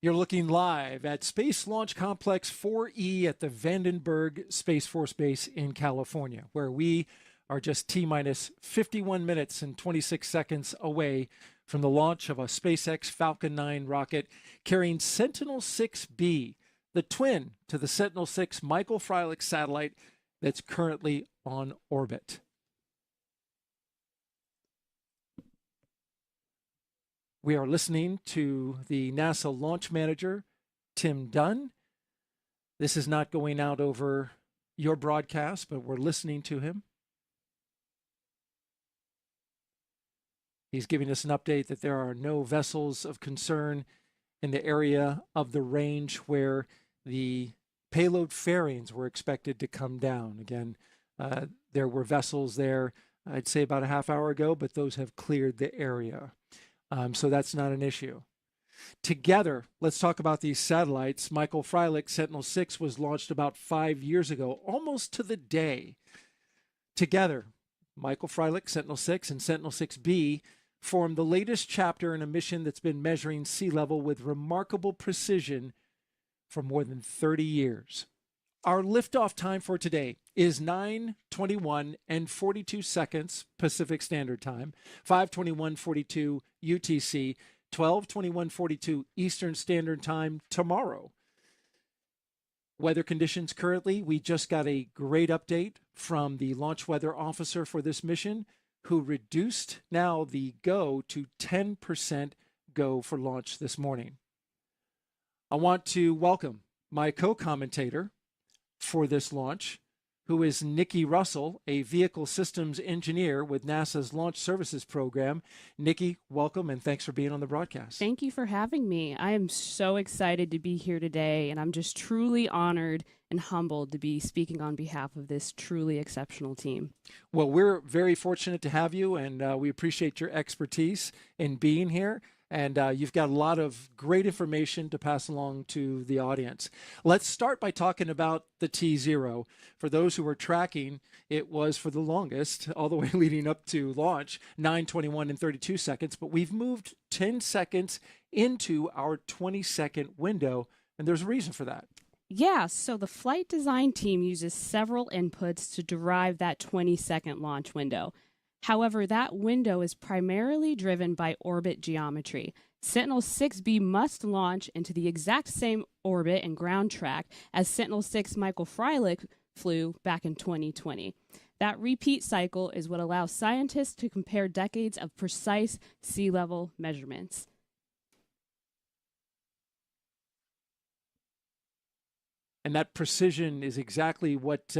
You're looking live at Space Launch Complex 4E at the Vandenberg Space Force Base in California, where we are just T-minus 51 minutes and 26 seconds away from the launch of a SpaceX Falcon 9 rocket carrying Sentinel-6B, the twin to the Sentinel-6 Michael Freilich satellite that's currently on orbit. We are listening to the NASA launch manager, Tim Dunn. This is not going out over your broadcast, but we're listening to him. He's giving us an update that there are no vessels of concern in the area of the range where the payload fairings were expected to come down. Again, there were vessels there, I'd say about a half hour ago, but those have cleared the area. So that's not an issue. Together, let's talk about these satellites. Michael Freilich, Sentinel-6, was launched about 5 years ago, almost to the day. Together, Michael Freilich, Sentinel-6, and Sentinel-6B form the latest chapter in a mission that's been measuring sea level with remarkable precision for more than 30 years. Our liftoff time for today is 9:21 and 42 seconds Pacific Standard Time, 5:21:42 UTC, 12:21:42 Eastern Standard Time tomorrow. Weather conditions currently, we just got a great update from the launch weather officer for this mission, who reduced now the go to 10% go for launch this morning. I want to welcome my co-commentator for this launch, who is Nikki Russell, a vehicle systems engineer with NASA's Launch Services Program. Nikki, welcome, and thanks for being on the broadcast. Thank you for having me. I am so excited to be here today, and I'm just truly honored and humbled to be speaking on behalf of this truly exceptional team. Well, we're very fortunate to have you, and we appreciate your expertise in being here. And you've got a lot of great information to pass along to the audience. Let's start by talking about the T0. For those who were tracking, it was for the longest, all the way leading up to launch, 9:21 and 32 seconds. But we've moved 10 seconds into our 20-second window, and there's a reason for that. Yeah, so the flight design team uses several inputs to derive that 20-second launch window. However, that window is primarily driven by orbit geometry. Sentinel-6B must launch into the exact same orbit and ground track as Sentinel-6 Michael Freilich flew back in 2020. That repeat cycle is what allows scientists to compare decades of precise sea level measurements. And that precision is exactly what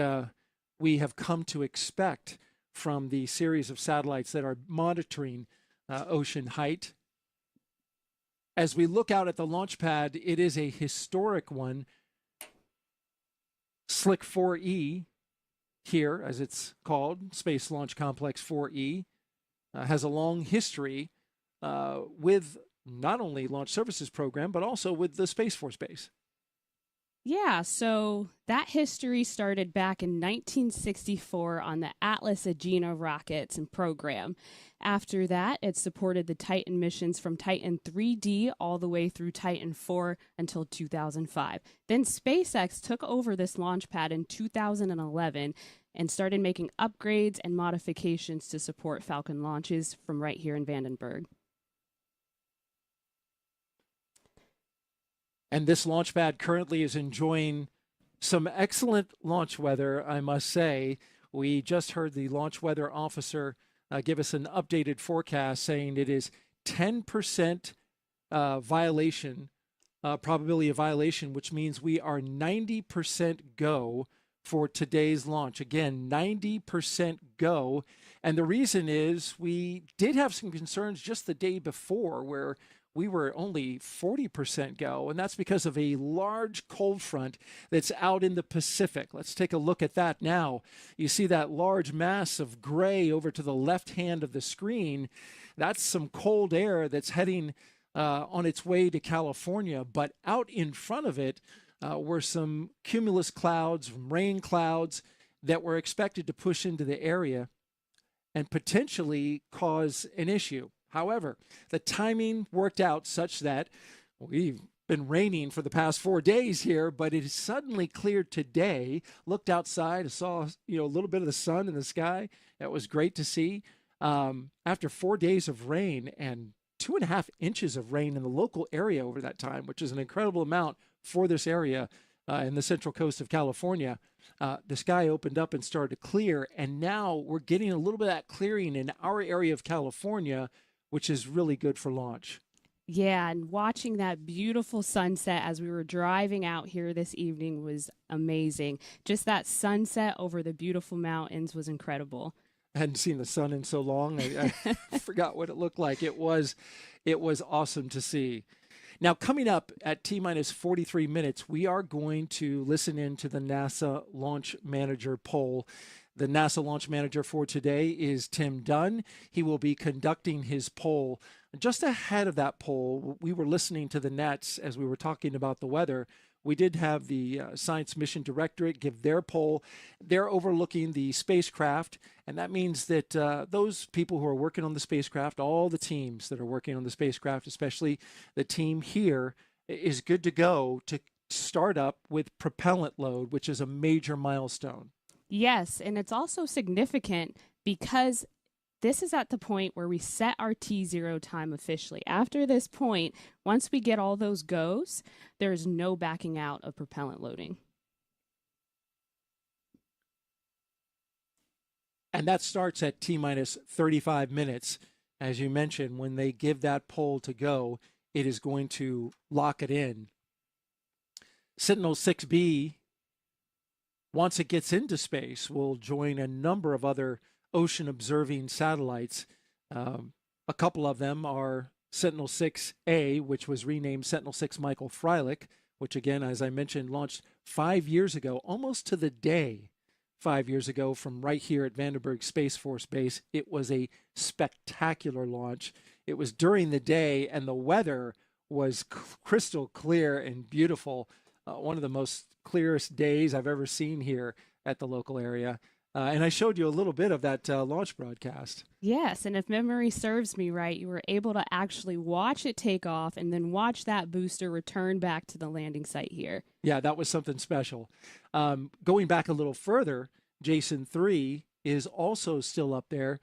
we have come to expect from the series of satellites that are monitoring ocean height. As we look out at the launch pad, it is a historic one. Slick 4E here, as it's called, Space Launch Complex 4E, has a long history with not only Launch Services Program, but also with the Space Force Base. Yeah, so that history started back in 1964 on the Atlas Agena rockets and program. After that, it supported the Titan missions from Titan 3D all the way through Titan 4 until 2005. Then SpaceX took over this launch pad in 2011 and started making upgrades and modifications to support Falcon launches from right here in Vandenberg. And this launch pad currently is enjoying some excellent launch weather, I must say. We just heard the launch weather officer give us an updated forecast saying it is 10% violation, probability of violation, which means we are 90% go for today's launch. Again, 90% go. And the reason is we did have some concerns just the day before where we were only 40% go, and that's because of a large cold front that's out in the Pacific. Let's take a look at that now. You see that large mass of gray over to the left hand of the screen. That's some cold air that's heading on its way to California, but out in front of it were some cumulus clouds, rain clouds that were expected to push into the area and potentially cause an issue. However, the timing worked out such that we been raining for the past 4 days here, but it has suddenly cleared today. Looked outside, saw a little bit of the sun in the sky. That was great to see. After 4 days of rain and 2.5 inches of rain in the local area over that time, which is an incredible amount for this area in the central coast of California, the sky opened up and started to clear. And now we're getting a little bit of that clearing in our area of California, which is really good for launch. Yeah, and watching that beautiful sunset as we were driving out here this evening was amazing. Just that sunset over the beautiful mountains was incredible. I hadn't seen the sun in so long. I forgot what it looked like. It was awesome to see. Now, coming up at T-minus 43 minutes, we are going to listen in to the NASA Launch Manager poll. The NASA Launch Manager for today is Tim Dunn. He will be conducting his poll. Just ahead of that poll, we were listening to the nets as we were talking about the weather. We did have the Science Mission Directorate give their poll. They're overlooking the spacecraft, and that means that those people who are working on the spacecraft, all the teams that are working on the spacecraft, especially the team here, is good to go to start up with propellant load, which is a major milestone. Yes, and it's also significant because this is at the point where we set our T0 time officially. After this point, once we get all those goes, there is no backing out of propellant loading. And that starts at T-minus 35 minutes. As you mentioned, when they give that poll to go, it is going to lock it in. Sentinel-6B, once it gets into space, will join a number of other ocean-observing satellites. A couple of them are Sentinel-6A, which was renamed Sentinel-6 Michael Freilich, which, again, as I mentioned, launched 5 years ago, almost to the day 5 years ago from right here at Vandenberg Space Force Base. It was a spectacular launch. It was during the day, and the weather was crystal clear and beautiful. One of the most clearest days I've ever seen here at the local area. And I showed you a little bit of that launch broadcast. Yes, and if memory serves me right, you were able to actually watch it take off and then watch that booster return back to the landing site here. Yeah, that was something special. Going back a little further, Jason 3 is also still up there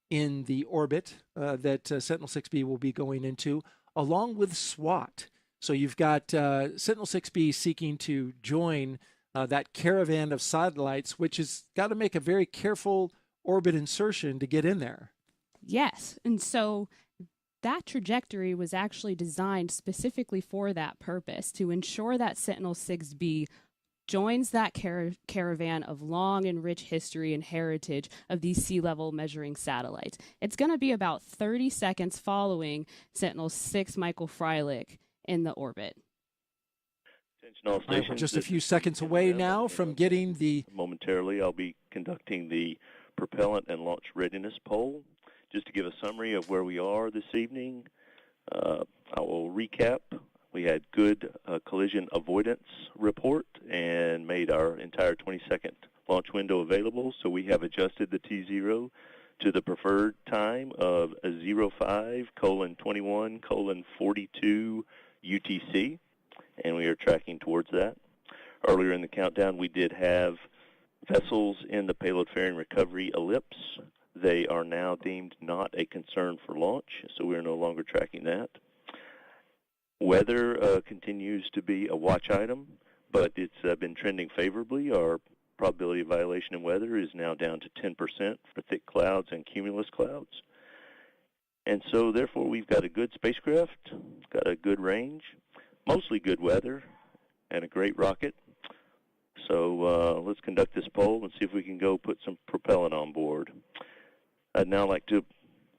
in the orbit that Sentinel-6B will be going into, along with SWAT. So you've got Sentinel-6B seeking to join that caravan of satellites, which has got to make a very careful orbit insertion to get in there. Yes, and so that trajectory was actually designed specifically for that purpose, to ensure that Sentinel-6B joins that caravan of long and rich history and heritage of these sea-level measuring satellites. It's going to be about 30 seconds following Sentinel-6 Michael Freilich in the orbit. Right, we're just a few seconds away now from getting the... Momentarily, I'll be conducting the propellant and launch readiness poll. Just to give a summary of where we are this evening, I will recap. We had good collision avoidance report and made our entire 20-second launch window available, so we have adjusted the T0 to the preferred time of 05:21:42 UTC. And we are tracking towards that. Earlier in the countdown, we did have vessels in the payload fairing recovery ellipse. They are now deemed not a concern for launch, so we are no longer tracking that. Weather continues to be a watch item, but it's been trending favorably. Our probability of violation in weather is now down to 10% for thick clouds and cumulus clouds. And so, therefore, we've got a good spacecraft, got a good range, mostly good weather, and a great rocket. So let's conduct this poll and see if we can go put some propellant on board. I'd now like to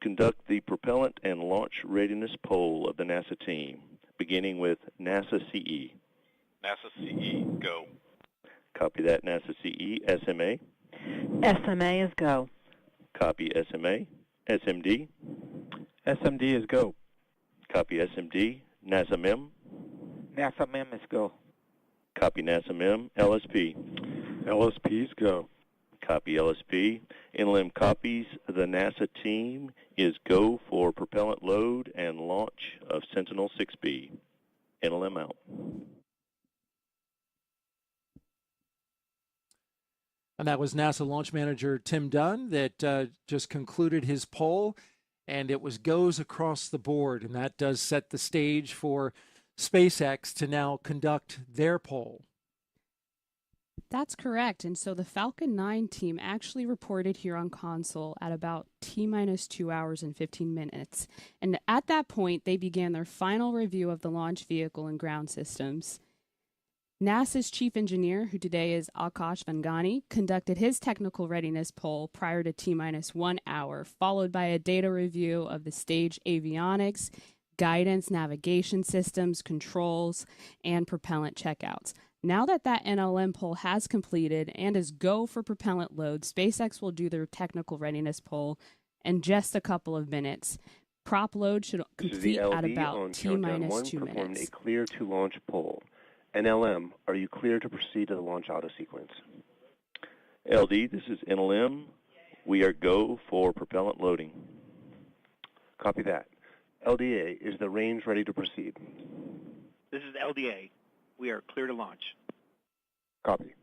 conduct the propellant and launch readiness poll of the NASA team, beginning with NASA CE. NASA CE, go. Copy that, NASA CE. SMA. SMA is go. Copy SMA. SMD. SMD is go. Copy SMD. NASA MEM. NASA MEM is go. Copy NASA MEM. LSP. LSP is go. Copy LSP. NLM copies. The NASA team is go for propellant load and launch of Sentinel-6B. NLM out. And that was NASA launch manager Tim Dunn that just concluded his poll, and it was goes across the board. And that does set the stage for SpaceX to now conduct their poll. That's correct. And so the Falcon 9 team actually reported here on console at about T-minus 2 hours and 15 minutes. And at that point, they began their final review of the launch vehicle and ground systems. NASA's chief engineer, who today is Akash Vangani, conducted his technical readiness poll prior to T-minus 1 hour, followed by a data review of the stage avionics, guidance, navigation systems, controls, and propellant checkouts. Now that NLM poll has completed and is go for propellant load, SpaceX will do their technical readiness poll in just a couple of minutes. Prop load should complete at about T-minus 2 minutes. Performed a clear to launch poll. NLM, are you clear to proceed to the launch auto sequence? LD, this is NLM. We are go for propellant loading. Copy that. LDA, is the range ready to proceed? This is LDA. We are clear to launch. Copy.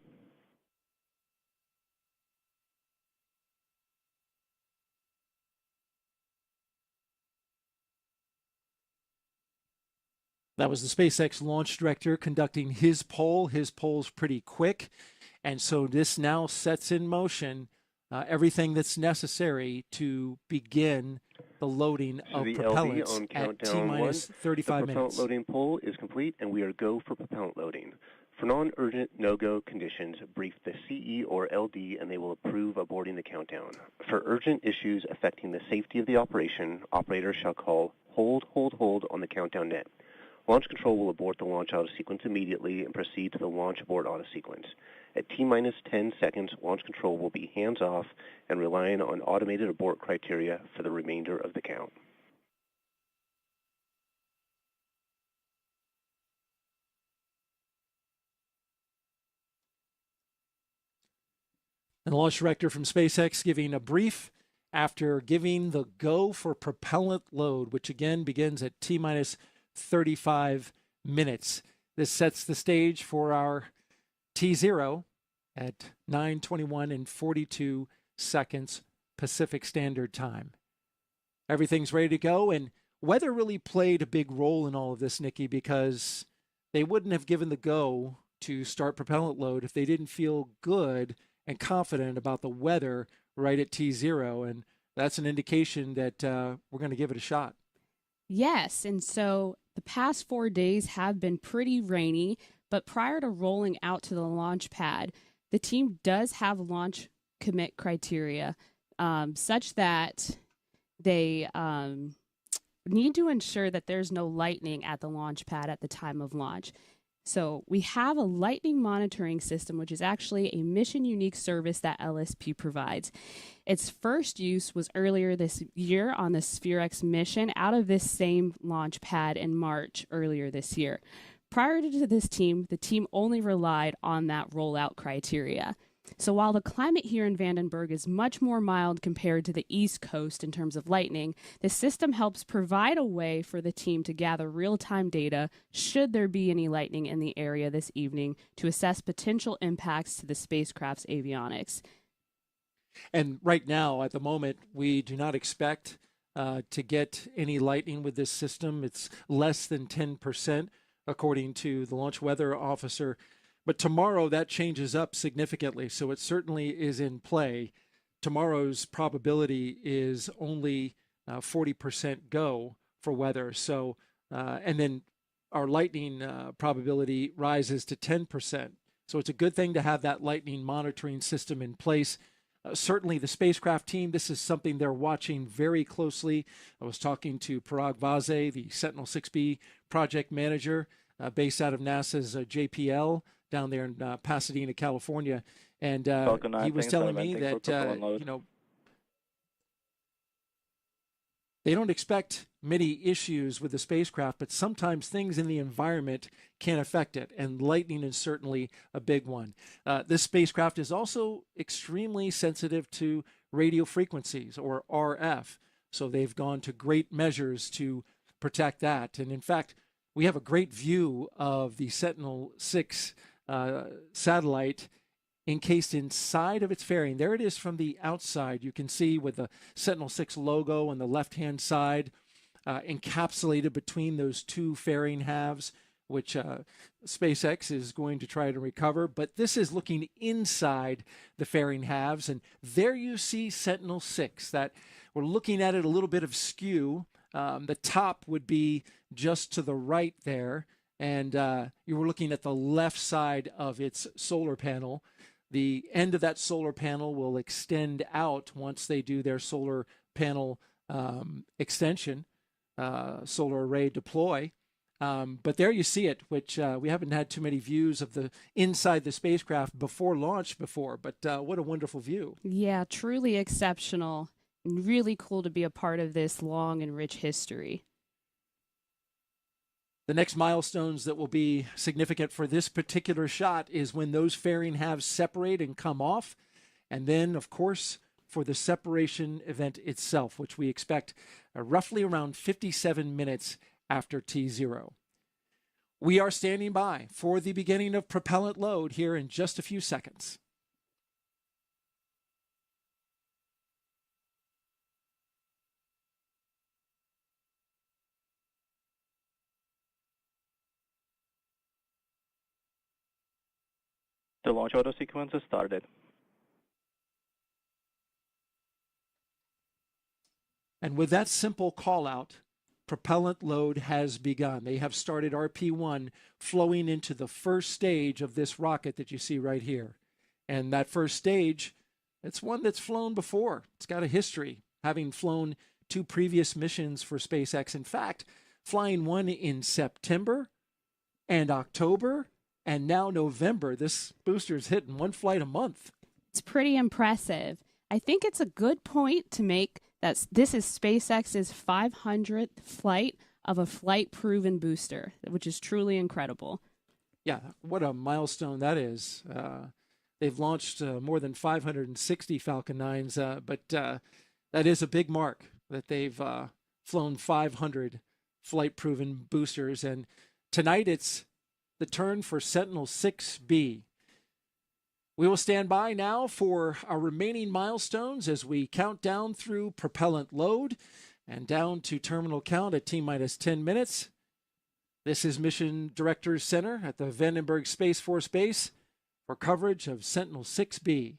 That was the SpaceX launch director conducting his poll. His poll's pretty quick. And so this now sets in motion everything that's necessary to begin the loading of propellants at T-minus 35 minutes. The propellant loading poll is complete, and we are go for propellant loading. For non-urgent no-go conditions, brief the CE or LD, and they will approve aborting the countdown. For urgent issues affecting the safety of the operation, operators shall call hold on the countdown net. Launch control will abort the launch auto sequence immediately and proceed to the launch abort auto sequence. At T-minus 10 seconds, launch control will be hands-off and relying on automated abort criteria for the remainder of the count. And the launch director from SpaceX giving a brief after giving the go for propellant load, which again begins at T-minus 35 minutes. This sets the stage for our T0 at 9:21 and 42 seconds Pacific Standard Time. Everything's ready to go, and weather really played a big role in all of this, Nikki, because they wouldn't have given the go to start propellant load if they didn't feel good and confident about the weather right at T0, and that's an indication that we're going to give it a shot. Yes, and so the past 4 days have been pretty rainy, but prior to rolling out to the launch pad, the team does have launch commit criteria such that they need to ensure that there's no lightning at the launch pad at the time of launch. So we have a lightning monitoring system, which is actually a mission-unique service that LSP provides. Its first use was earlier this year on the SphereX mission out of this same launch pad in March earlier this year. Prior to this team, the team only relied on that rollout criteria. So while the climate here in Vandenberg is much more mild compared to the East Coast in terms of lightning, the system helps provide a way for the team to gather real-time data should there be any lightning in the area this evening to assess potential impacts to the spacecraft's avionics. And right now, at the moment, we do not expect to get any lightning with this system. It's less than 10%, according to the launch weather officer. But tomorrow that changes up significantly, so it certainly is in play. Tomorrow's probability is only 40% go for weather. So, and then our lightning probability rises to 10%. So it's a good thing to have that lightning monitoring system in place. Certainly the spacecraft team, this is something they're watching very closely. I was talking to Parag Vase, the Sentinel-6B project manager based out of NASA's JPL down there in Pasadena, California. And he was telling me that, they don't expect many issues with the spacecraft, but sometimes things in the environment can affect it, and lightning is certainly a big one. This spacecraft is also extremely sensitive to radio frequencies, or RF, so they've gone to great measures to protect that. And in fact, we have a great view of the Sentinel-6 satellite encased inside of its fairing. There it is from the outside. You can see with the Sentinel-6 logo on the left-hand side, encapsulated between those two fairing halves, which SpaceX is going to try to recover. But this is looking inside the fairing halves, and there you see Sentinel-6. That we're looking at it a little bit of skew. The top would be just to the right there, and you were looking at the left side of its solar panel. The end of that solar panel will extend out once they do their solar panel extension, solar array deploy. But there you see it, which we haven't had too many views of the inside the spacecraft before launch before, but what a wonderful view. Yeah, truly exceptional and really cool to be a part of this long and rich history. The next milestones that will be significant for this particular shot is when those fairing halves separate and come off. And then, of course, for the separation event itself, which we expect roughly around 57 minutes after T0. We are standing by for the beginning of propellant load here in just a few seconds. The launch auto sequence has started. And with that simple call out, propellant load has begun. They have started RP1 flowing into the first stage of this rocket that you see right here. And that first stage, it's one that's flown before. It's got a history, having flown 2 previous missions for SpaceX. In fact, flying one in September and October, and now November. This booster's hitting 1 flight a month. It's pretty impressive. I think it's a good point to make that this is SpaceX's 500th flight of a flight-proven booster, which is truly incredible. Yeah, what a milestone that is. They've launched more than 560 Falcon 9s, but that is a big mark that they've flown 500 flight-proven boosters. And tonight it's the turn for Sentinel-6B. We will stand by now for our remaining milestones as we count down through propellant load and down to terminal count at T-minus 10 minutes. This is Mission Directors Center at the Vandenberg Space Force Base for coverage of Sentinel-6B.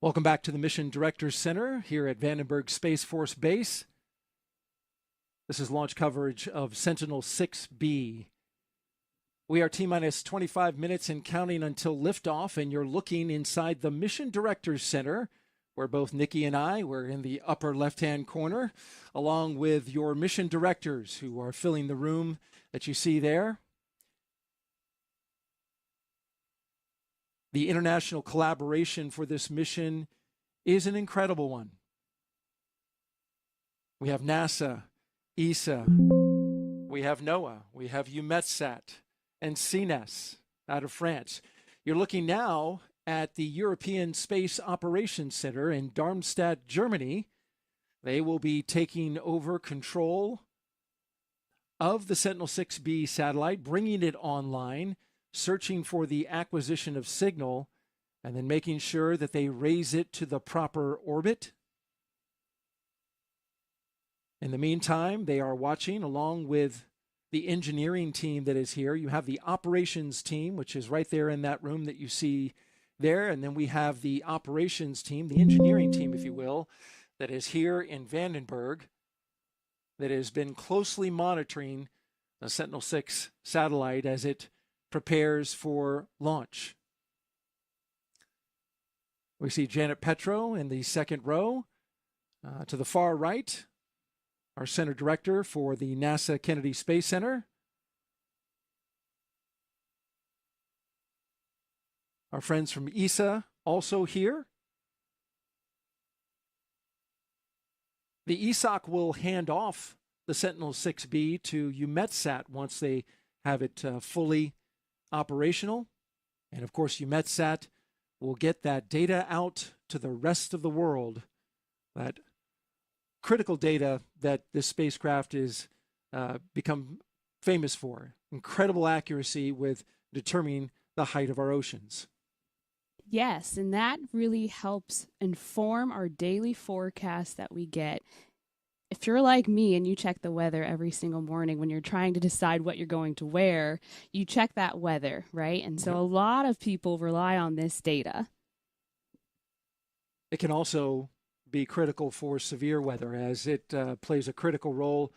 Welcome back to the Mission Directors Center here at Vandenberg Space Force Base. This is launch coverage of Sentinel-6B. We are T-minus 25 minutes and counting until liftoff, and you're looking inside the Mission Directors Center, where both Nikki and I were in the upper left-hand corner, along with your mission directors who are filling the room that you see there. The international collaboration for this mission is an incredible one. We have NASA, ESA, we have NOAA, we have EUMETSAT, and CNES out of France. You're looking now at the European Space Operations Center in Darmstadt, Germany. They will be taking over control of the Sentinel-6B satellite, bringing it online, searching for the acquisition of signal, and then making sure that they raise it to the proper orbit. In the meantime, they are watching along with the engineering team that is here. You have the operations team, which is right there in that room that you see there. And then we have the operations team, the engineering team, if you will, that is here in Vandenberg, that has been closely monitoring the Sentinel-6 satellite as it prepares for launch. We see Janet Petro in the second row. To the far right, our center director for the NASA Kennedy Space Center. Our friends from ESA also here. The ESOC will hand off the Sentinel-6B to EUMETSAT once they have it fully operational. And of course, EUMETSAT will get that data out to the rest of the world, that critical data that this spacecraft is become famous for. Incredible accuracy with determining the height of our oceans. Yes, and that really helps inform our daily forecast that we get. If you're like me and you check the weather every single morning when you're trying to decide what you're going to wear, you check that weather, right? And so a lot of people rely on this data. It can also be critical for severe weather, as it plays a critical role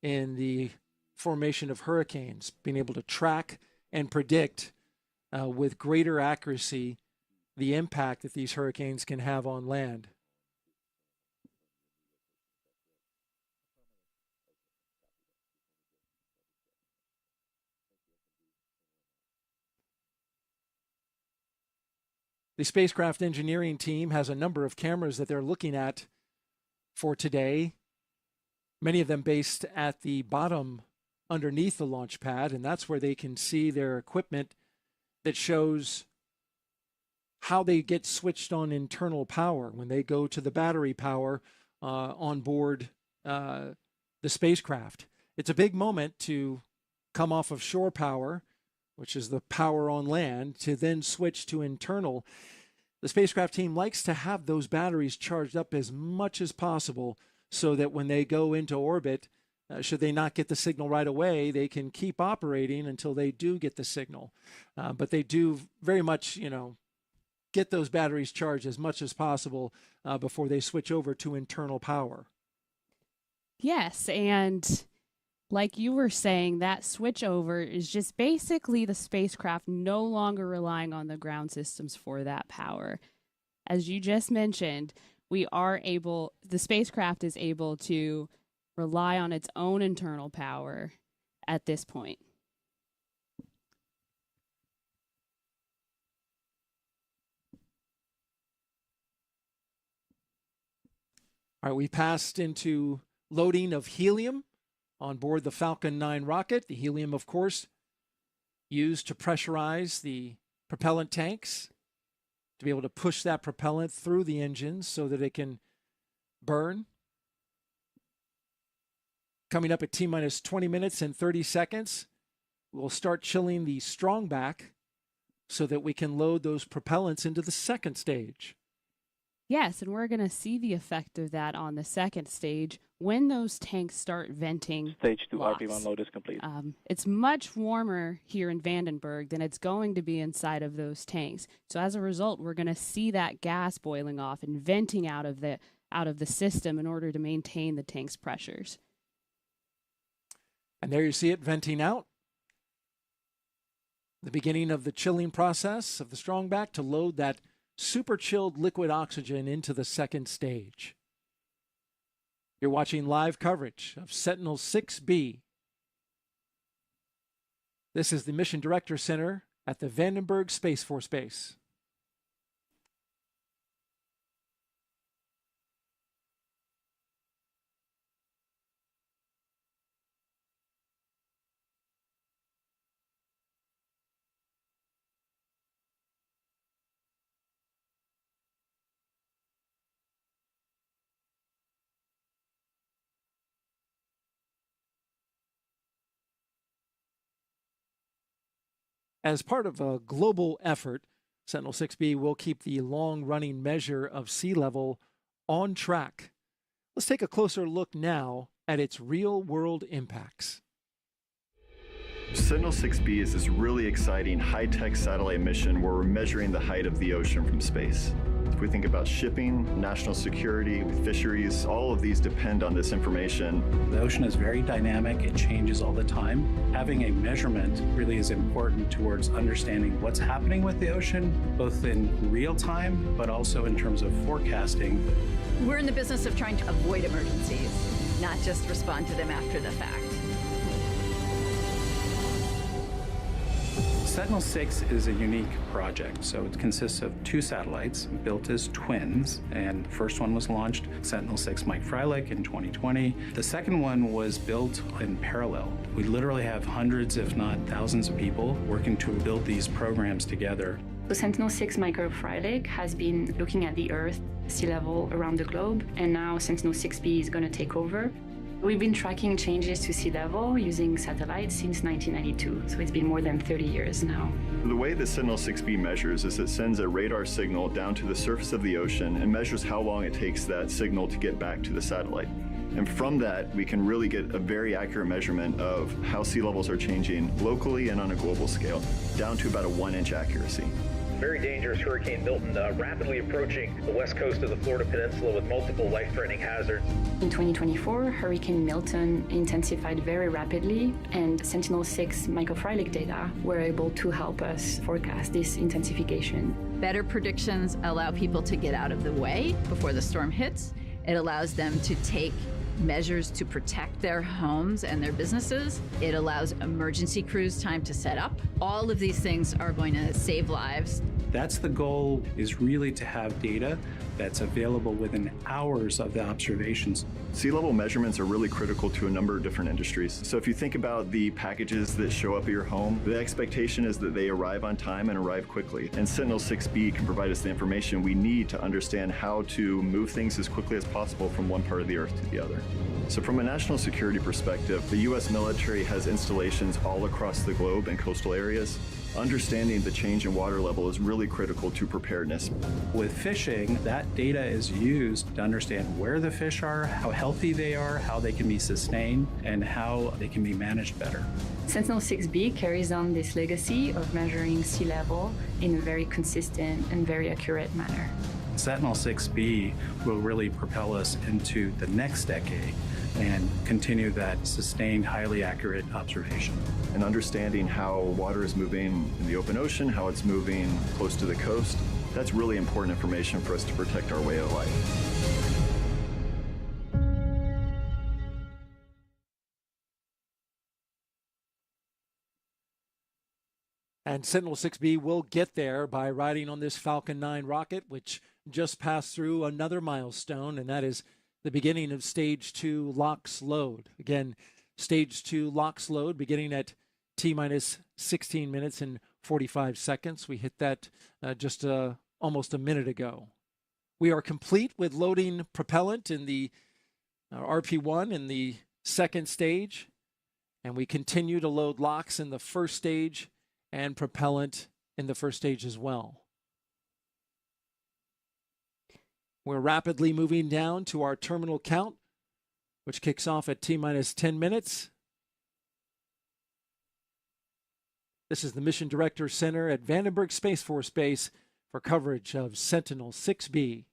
in the formation of hurricanes, being able to track and predict with greater accuracy the impact that these hurricanes can have on land. The spacecraft engineering team has a number of cameras that they're looking at for today, many of them based at the bottom underneath the launch pad, and that's where they can see their equipment that shows how they get switched on internal power when they go to the battery power on board the spacecraft. It's a big moment to come off of shore power, which is the power on land, to then switch to internal. The spacecraft team likes to have those batteries charged up as much as possible so that when they go into orbit, should they not get the signal right away, they can keep operating until they do get the signal. But they do very much, get those batteries charged as much as possible before they switch over to internal power. Yes, and like you were saying, that switchover is just basically the spacecraft no longer relying on the ground systems for that power. As you just mentioned, the spacecraft is able to rely on its own internal power at this point. All right, we passed into loading of helium on board the Falcon 9 rocket. The helium, of course, used to pressurize the propellant tanks to be able to push that propellant through the engines so that it can burn. Coming up at T-minus 20 minutes and 30 seconds, we'll start chilling the strong back so that we can load those propellants into the second stage. Yes, and we're going to see the effect of that on the second stage when those tanks start venting. Stage 2 LOX. RP1 load is complete. It's much warmer here in Vandenberg than it's going to be inside of those tanks. So as a result, we're going to see that gas boiling off and venting out of the system in order to maintain the tank's pressures. And there you see it venting out. The beginning of the chilling process of the strongback to load that super chilled liquid oxygen into the second stage. You're watching live coverage of Sentinel-6B. This is the Mission Director Center at the Vandenberg Space Force Base. As part of a global effort, Sentinel-6B will keep the long-running measure of sea level on track. Let's take a closer look now at its real-world impacts. Sentinel-6B is this really exciting high-tech satellite mission where we're measuring the height of the ocean from space. If we think about shipping, national security, fisheries, all of these depend on this information. The ocean is very dynamic. It changes all the time. Having a measurement really is important towards understanding what's happening with the ocean, both in real time, but also in terms of forecasting. We're in the business of trying to avoid emergencies, not just respond to them after the fact. Sentinel-6 is a unique project. So it consists of 2 satellites built as twins. And the first one was launched, Sentinel-6 Michael Freilich, in 2020. The second one was built in parallel. We literally have hundreds, if not thousands of people working to build these programs together. So Sentinel-6 Michael Freilich has been looking at the Earth, sea level around the globe, and now Sentinel-6B is going to take over. We've been tracking changes to sea level using satellites since 1992, so it's been more than 30 years now. The way the Sentinel-6B measures is it sends a radar signal down to the surface of the ocean and measures how long it takes that signal to get back to the satellite. And from that, we can really get a very accurate measurement of how sea levels are changing locally and on a global scale, down to about a 1-inch accuracy. Very dangerous Hurricane Milton rapidly approaching the west coast of the Florida Peninsula with multiple life-threatening hazards. In 2024, Hurricane Milton intensified very rapidly, and Sentinel-6 Michael Freilich data were able to help us forecast this intensification. Better predictions allow people to get out of the way before the storm hits. It allows them to take measures to protect their homes and their businesses. It allows emergency crews time to set up. All of these things are going to save lives. That's the goal, is really to have data that's available within hours of the observations. Sea level measurements are really critical to a number of different industries. So if you think about the packages that show up at your home, the expectation is that they arrive on time and arrive quickly. And Sentinel-6B can provide us the information we need to understand how to move things as quickly as possible from one part of the Earth to the other. So from a national security perspective, the U.S. military has installations all across the globe in coastal areas. Understanding the change in water level is really critical to preparedness. With fishing, that data is used to understand where the fish are, how healthy they are, how they can be sustained, and how they can be managed better. Sentinel-6B carries on this legacy of measuring sea level in a very consistent and very accurate manner. Sentinel-6B will really propel us into the next decade and continue that sustained, highly accurate observation. And understanding how water is moving in the open ocean, how it's moving close to the coast, that's really important information for us to protect our way of life. And Sentinel-6B will get there by riding on this Falcon 9 rocket, which just passed through another milestone, and that is the beginning of Stage 2 LOX load. Again, Stage 2 LOX load beginning at T-minus 16 minutes and 45 seconds. We hit that just almost a minute ago. We are complete with loading propellant in the RP-1 in the second stage, and we continue to load LOX in the first stage and propellant in the first stage as well. We're rapidly moving down to our terminal count, which kicks off at T-minus 10 minutes. This is the Mission Director Center at Vandenberg Space Force Base for coverage of Sentinel-6B.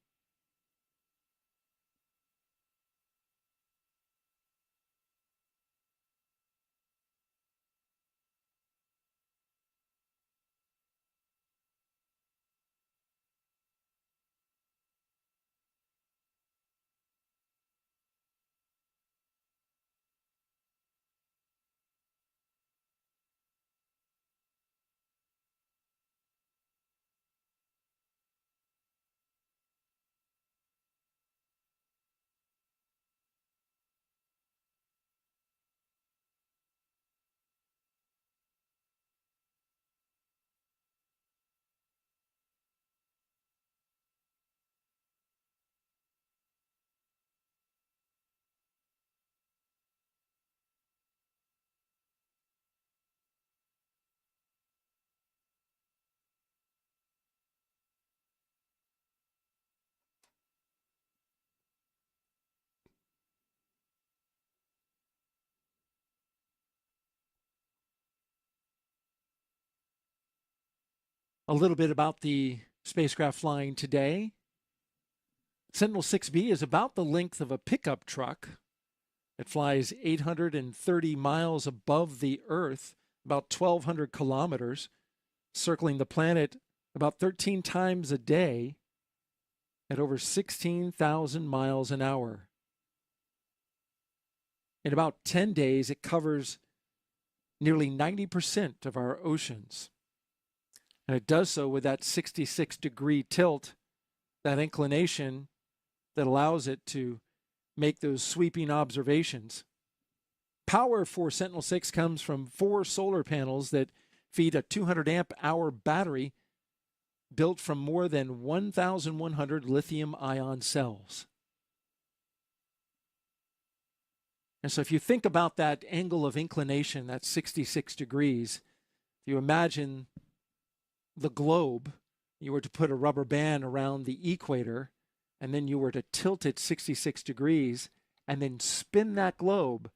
A little bit about the spacecraft flying today. Sentinel-6B is about the length of a pickup truck. It flies 830 miles above the Earth, about 1,200 kilometers, circling the planet about 13 times a day at over 16,000 miles an hour. In about 10 days, it covers nearly 90% of our oceans. And it does so with that 66-degree tilt, that inclination that allows it to make those sweeping observations. Power for Sentinel-6 comes from 4 solar panels that feed a 200-amp-hour battery built from more than 1,100 lithium-ion cells. And so if you think about that angle of inclination, that's 66 degrees, if you imagine the globe, you were to put a rubber band around the equator, and then you were to tilt it 66 degrees, and then spin that globe,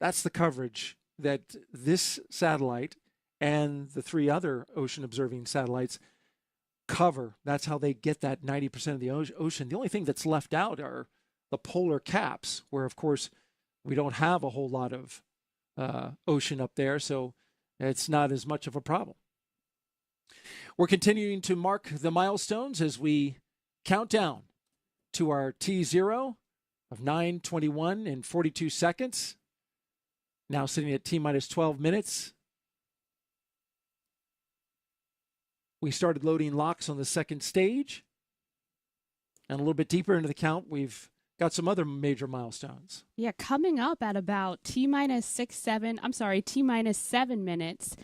that's the coverage that this satellite and the 3 other ocean-observing satellites cover. That's how they get that 90% of the ocean. The only thing that's left out are the polar caps, where, of course, we don't have a whole lot of ocean up there, so it's not as much of a problem. We're continuing to mark the milestones as we count down to our T0 of 9:21 and 42 seconds. Now sitting at T-minus 12 minutes. We started loading locks on the second stage. And a little bit deeper into the count, we've got some other major milestones. Yeah, coming up at about T-minus 7 minutes,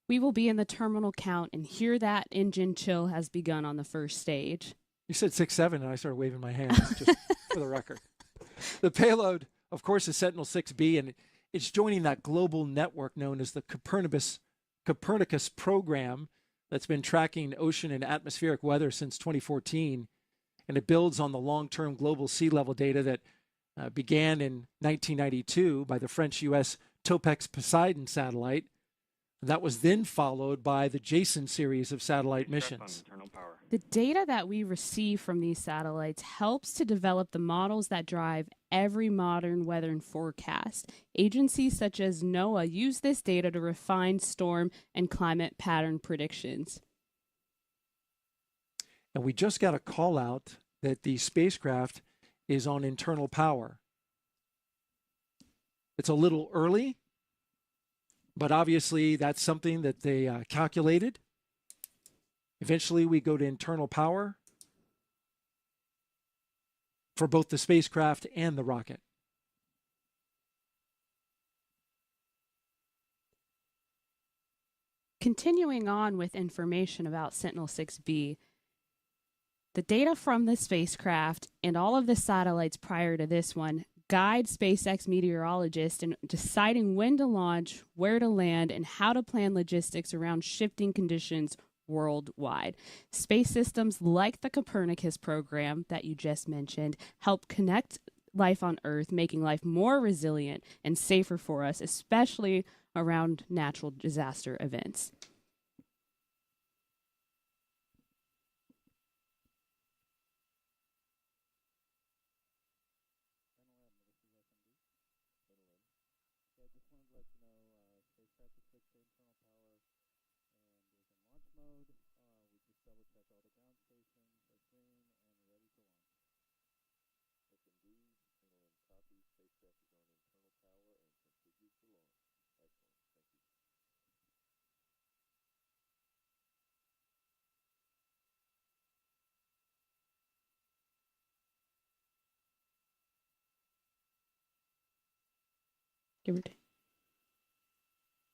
we will be in the terminal count and hear that engine chill has begun on the first stage. You said 6-7, and I started waving my hands, just for the record. The payload, of course, is Sentinel-6B, and it's joining that global network known as the Copernicus program that's been tracking ocean and atmospheric weather since 2014. And it builds on the long-term global sea level data that began in 1992 by the French-U.S. Topex Poseidon satellite. That was then followed by the Jason series of satellite missions. The data that we receive from these satellites helps to develop the models that drive every modern weather and forecast. Agencies such as NOAA use this data to refine storm and climate pattern predictions. And we just got a call out that the spacecraft is on internal power. It's a little early, but obviously that's something that they calculated. Eventually we go to internal power for both the spacecraft and the rocket. Continuing on with information about Sentinel-6B, the data from the spacecraft and all of the satellites prior to this one guide SpaceX meteorologists in deciding when to launch, where to land, and how to plan logistics around shifting conditions worldwide. Space systems like the Copernicus program that you just mentioned help connect life on Earth, making life more resilient and safer for us, especially around natural disaster events.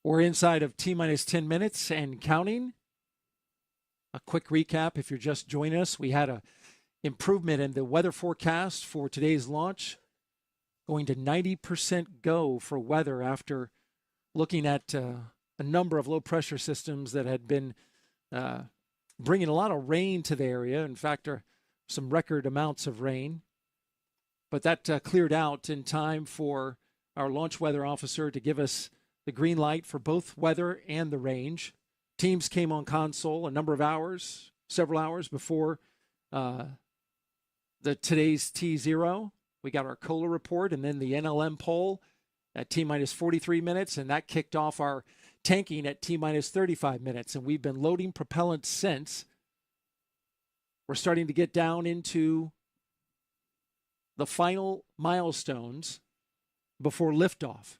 We're inside of T-minus 10 minutes and counting. A quick recap, if you're just joining us, we had a improvement in the weather forecast for today's launch, going to 90% go for weather after looking at a number of low-pressure systems that had been bringing a lot of rain to the area. In fact, some record amounts of rain. But that cleared out in time for our launch weather officer to give us the green light for both weather and the range. Teams came on console a number of hours, several hours before today's T0. We got our COLA report and then the NLM poll at T-minus 43 minutes, and that kicked off our tanking at T-minus 35 minutes. And we've been loading propellant since. We're starting to get down into the final milestones before liftoff.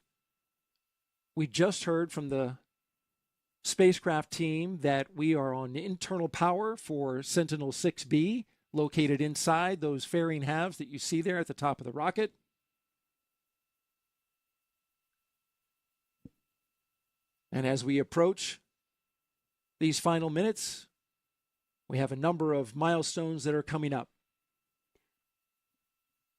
We just heard from the spacecraft team that we are on internal power for Sentinel-6B, located inside those fairing halves that you see there at the top of the rocket. And as we approach these final minutes, we have a number of milestones that are coming up.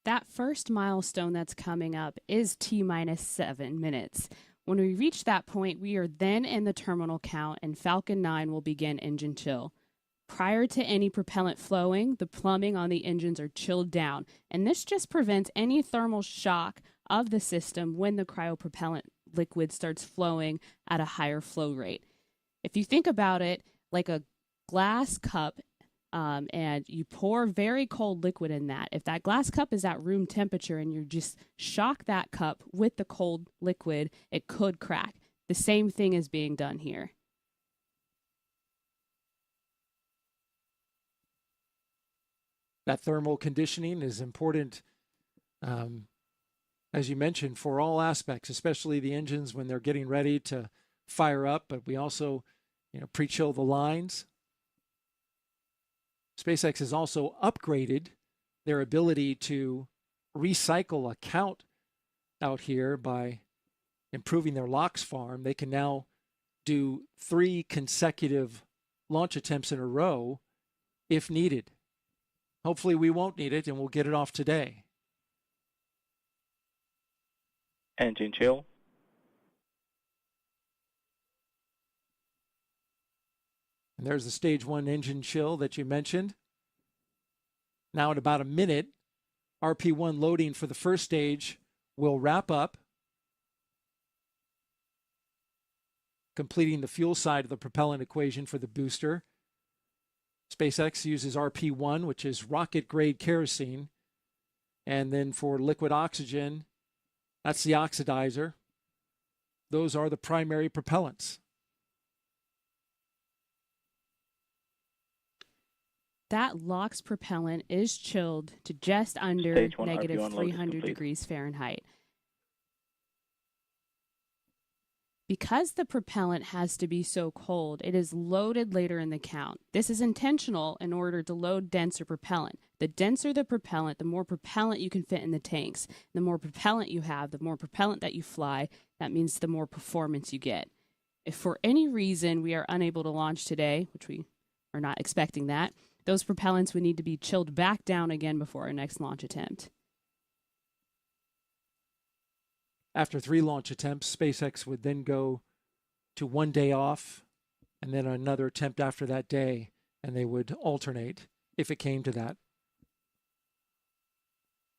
That first milestone that's coming up is T-minus 7 minutes. When we reach that point, we are then in the terminal count, and Falcon 9 will begin engine chill. Prior to any propellant flowing, the plumbing on the engines are chilled down, and this just prevents any thermal shock of the system when the cryopropellant liquid starts flowing at a higher flow rate. If you think about it like a glass cup, and you pour very cold liquid in that, if that glass cup is at room temperature and you just shock that cup with the cold liquid, it could crack. The same thing is being done here. That thermal conditioning is important, as you mentioned, for all aspects, especially the engines when they're getting ready to fire up. But we also, pre-chill the lines. SpaceX has also upgraded their ability to recycle a count out here by improving their LOX farm. They can now do 3 consecutive launch attempts in a row if needed. Hopefully we won't need it and we'll get it off today. Engine chill. And there's the stage 1 engine chill that you mentioned. Now in about a minute, RP1 loading for the first stage will wrap up, completing the fuel side of the propellant equation for the booster. SpaceX uses RP1, which is rocket-grade kerosene. And then for liquid oxygen, that's the oxidizer. Those are the primary propellants. That LOX propellant is chilled to just under negative 300 degrees Fahrenheit. Because the propellant has to be so cold, it is loaded later in the count. This is intentional in order to load denser propellant. The denser the propellant, the more propellant you can fit in the tanks. The more propellant you have, the more propellant that you fly. That means the more performance you get. If for any reason we are unable to launch today, which we are not expecting that, those propellants would need to be chilled back down again before our next launch attempt. After 3 launch attempts, SpaceX would then go to 1 day off and then another attempt after that day, and they would alternate if it came to that.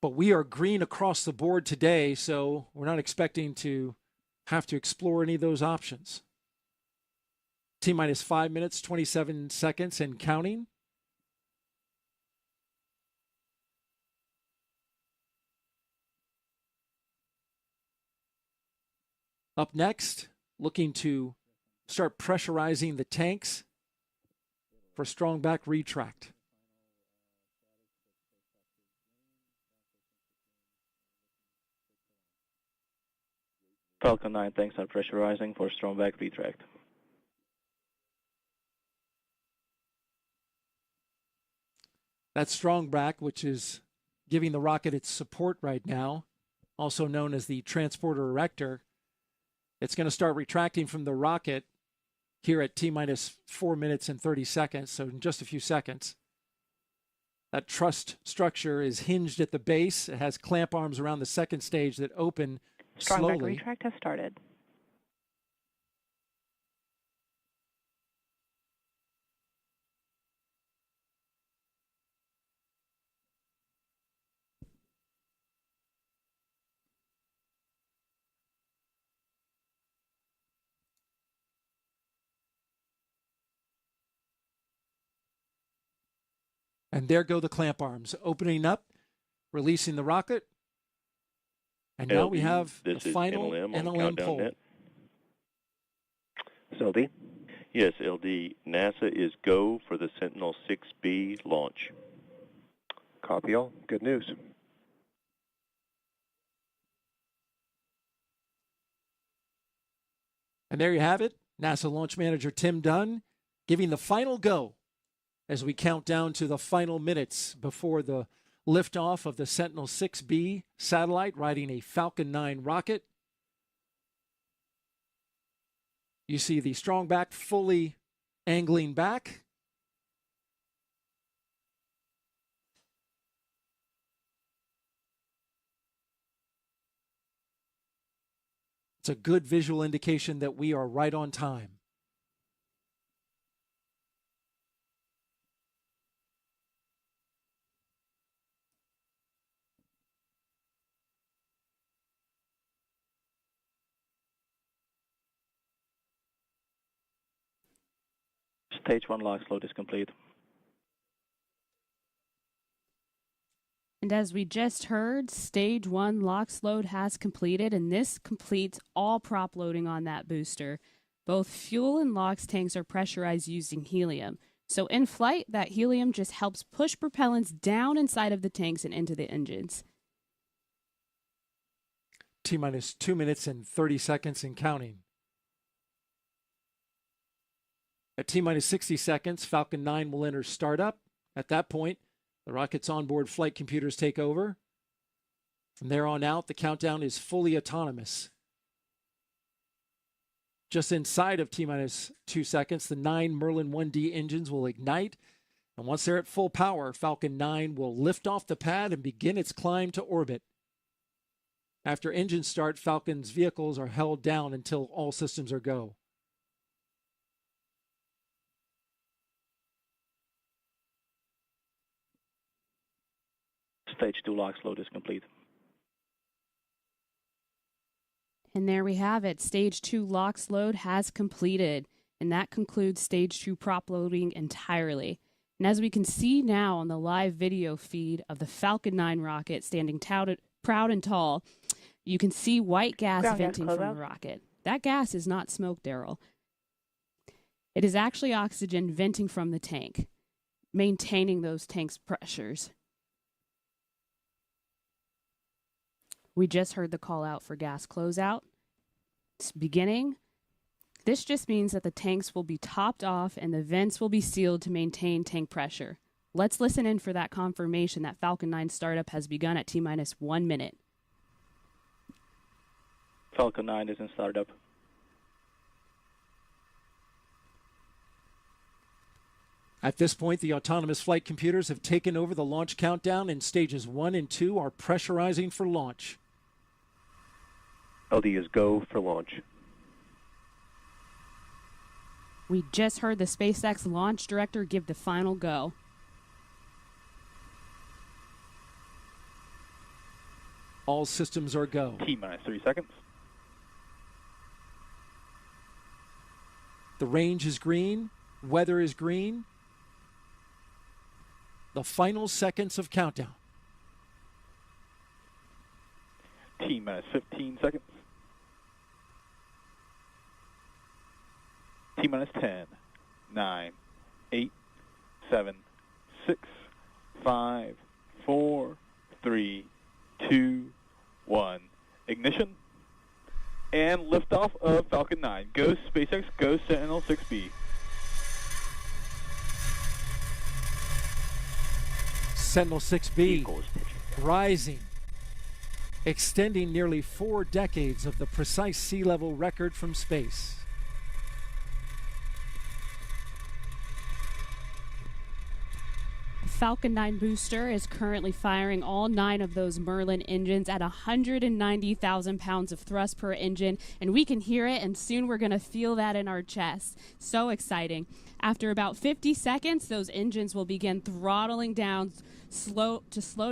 But we are green across the board today, so we're not expecting to have to explore any of those options. T-minus 5 minutes, 27 seconds, and counting. Up next, looking to start pressurizing the tanks for strong back retract. Falcon 9 tanks are pressurizing for strong back retract. That strong back, which is giving the rocket its support right now, also known as the transporter erector, it's going to start retracting from the rocket here at T-minus 4 minutes and 30 seconds, so in just a few seconds. That truss structure is hinged at the base. It has clamp arms around the second stage that open Strong slowly. back retract has started. And there go the clamp arms, opening up, releasing the rocket. And now we have the final NLM pull. LD? Yes, LD. NASA is go for the Sentinel-6B launch. Copy all. Good news. And there you have it. NASA launch manager Tim Dunn giving the final go as we count down to the final minutes before the liftoff of the Sentinel-6B satellite riding a Falcon 9 rocket. You see the strong back fully angling back. It's a good visual indication that we are right on time. Stage 1 LOX load is complete. And as we just heard, Stage 1 LOX load has completed, and this completes all prop loading on that booster. Both fuel and LOX tanks are pressurized using helium. So in flight, that helium just helps push propellants down inside of the tanks and into the engines. T-minus 2 minutes and 30 seconds and counting. At T-minus 60 seconds, Falcon 9 will enter startup. At that point, the rocket's onboard flight computers take over. From there on out, the countdown is fully autonomous. Just inside of T-minus 2 seconds, the 9 Merlin 1D engines will ignite. And once they're at full power, Falcon 9 will lift off the pad and begin its climb to orbit. After engine start, Falcon's vehicles are held down until all systems are go. Stage 2 LOX load is complete. And there we have it. Stage 2 LOX load has completed. And that concludes Stage 2 prop loading entirely. And as we can see now on the live video feed of the Falcon 9 rocket standing proud and tall, you can see white gas venting from the rocket. That gas is not smoke, Daryl. It is actually oxygen venting from the tank, maintaining those tanks' pressures. We just heard the call out for gas closeout. It's beginning. This just means that the tanks will be topped off and the vents will be sealed to maintain tank pressure. Let's listen in for that confirmation that Falcon 9 startup has begun at T-minus 1 minute. Falcon 9 is in startup. At this point, the autonomous flight computers have taken over the launch countdown, and stages 1 and 2 are pressurizing for launch. LD is go for launch. We just heard the SpaceX launch director give the final go. All systems are go. T-minus 3 seconds. The range is green. Weather is green. The final seconds of countdown. T-minus 15 seconds. T-minus 10, 9, 8, 7, 6, 5, 4, 3, 2, 1. Ignition. And liftoff of Falcon 9. Go SpaceX, go Sentinel-6B. Sentinel-6B rising, extending nearly 4 decades of the precise sea level record from space. Falcon 9 booster is currently firing all 9 of those Merlin engines at 190,000 pounds of thrust per engine, and we can hear it, and soon we're going to feel that in our chest. So exciting. After about 50 seconds, those engines will begin throttling down slow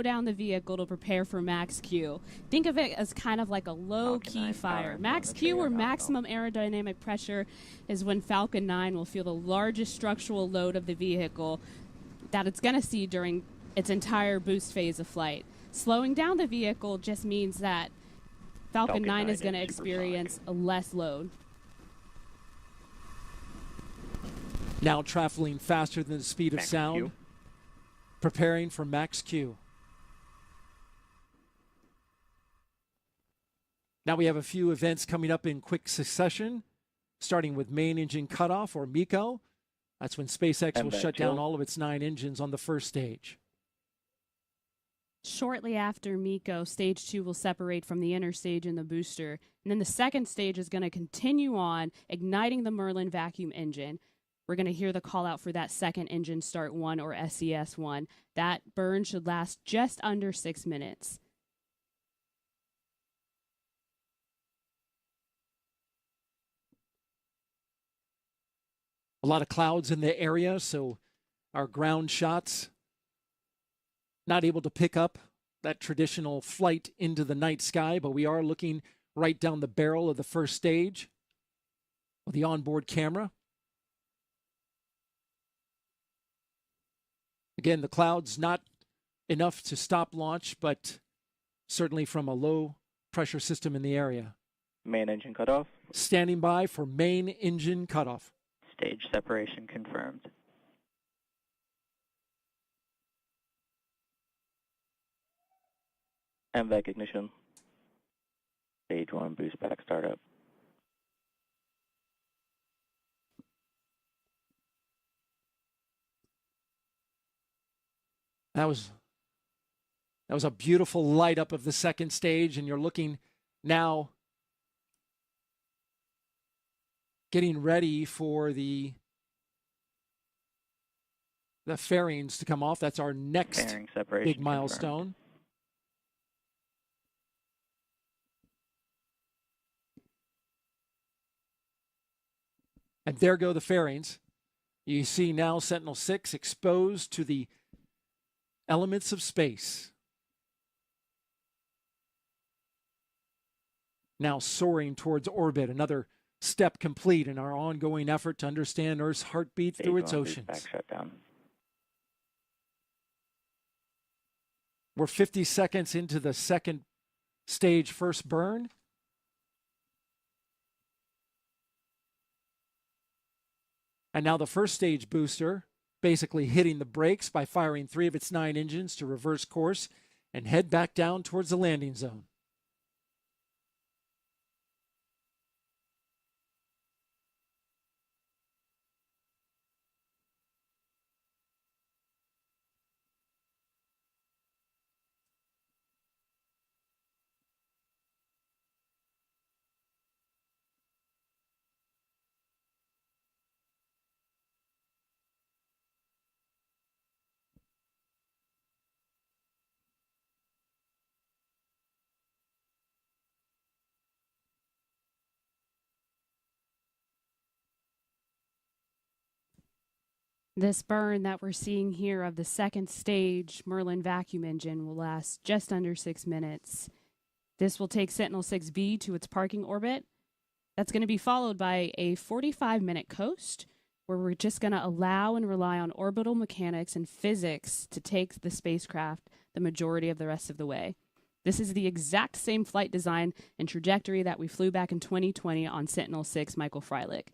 down the vehicle to prepare for max Q. Think of it as kind of like a low-key fire. Max Q, or maximum aerodynamic pressure, is when Falcon 9 will feel the largest structural load of the vehicle that it's going to see during its entire boost phase of flight. Slowing down the vehicle just means that Falcon 9 is going to experience a less load. Now traveling faster than the speed of sound, preparing for max Q. Now we have a few events coming up in quick succession, starting with main engine cutoff, or MECO. That's when SpaceX will shut down all of its 9 engines on the first stage. Shortly after MECO, stage 2 will separate from the inner stage in the booster, and then the second stage is going to continue on, igniting the Merlin vacuum engine. We're going to hear the call out for that second engine start 1, or SES-1. That burn should last just under 6 minutes. A lot of clouds in the area, so our ground shots not able to pick up that traditional flight into the night sky, but we are looking right down the barrel of the first stage with the onboard camera. Again, the clouds not enough to stop launch, but certainly from a low pressure system in the area. Main engine cutoff. Standing by for main engine cutoff. Stage separation confirmed. MVAC ignition. Stage 1 boost pack startup. That was a beautiful light up of the second stage, and you're looking now getting ready for the fairings to come off. That's our next big milestone. Confirmed. And there go the fairings. You see now Sentinel-6 exposed to the elements of space. Now soaring towards orbit, another step complete in our ongoing effort to understand Earth's heartbeat through its oceans. Back shutdown. We're 50 seconds into the second stage first burn. And now the first stage booster basically hitting the brakes by firing 3 of its 9 engines to reverse course and head back down towards the landing zone. This burn that we're seeing here of the second stage Merlin vacuum engine will last just under 6 minutes. This will take Sentinel-6B to its parking orbit. That's going to be followed by a 45-minute coast where we're just going to allow and rely on orbital mechanics and physics to take the spacecraft the majority of the rest of the way. This is the exact same flight design and trajectory that we flew back in 2020 on Sentinel-6 Michael Freilich.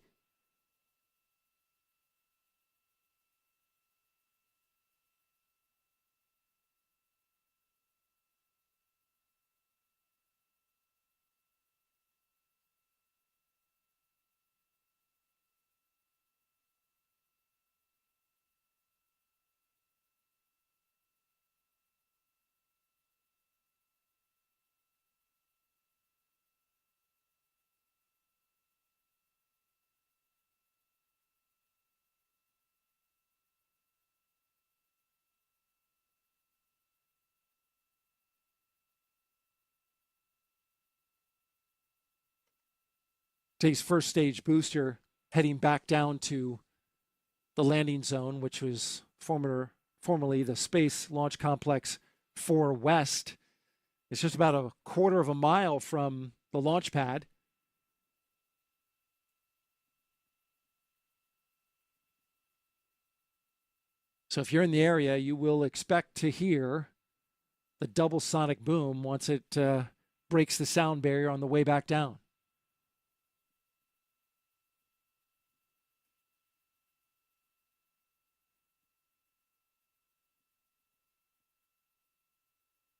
Today's first stage booster heading back down to the landing zone, which was formerly the Space Launch Complex 4 West. It's just about a quarter of a mile from the launch pad. So if you're in the area, you will expect to hear the double sonic boom once it breaks the sound barrier on the way back down.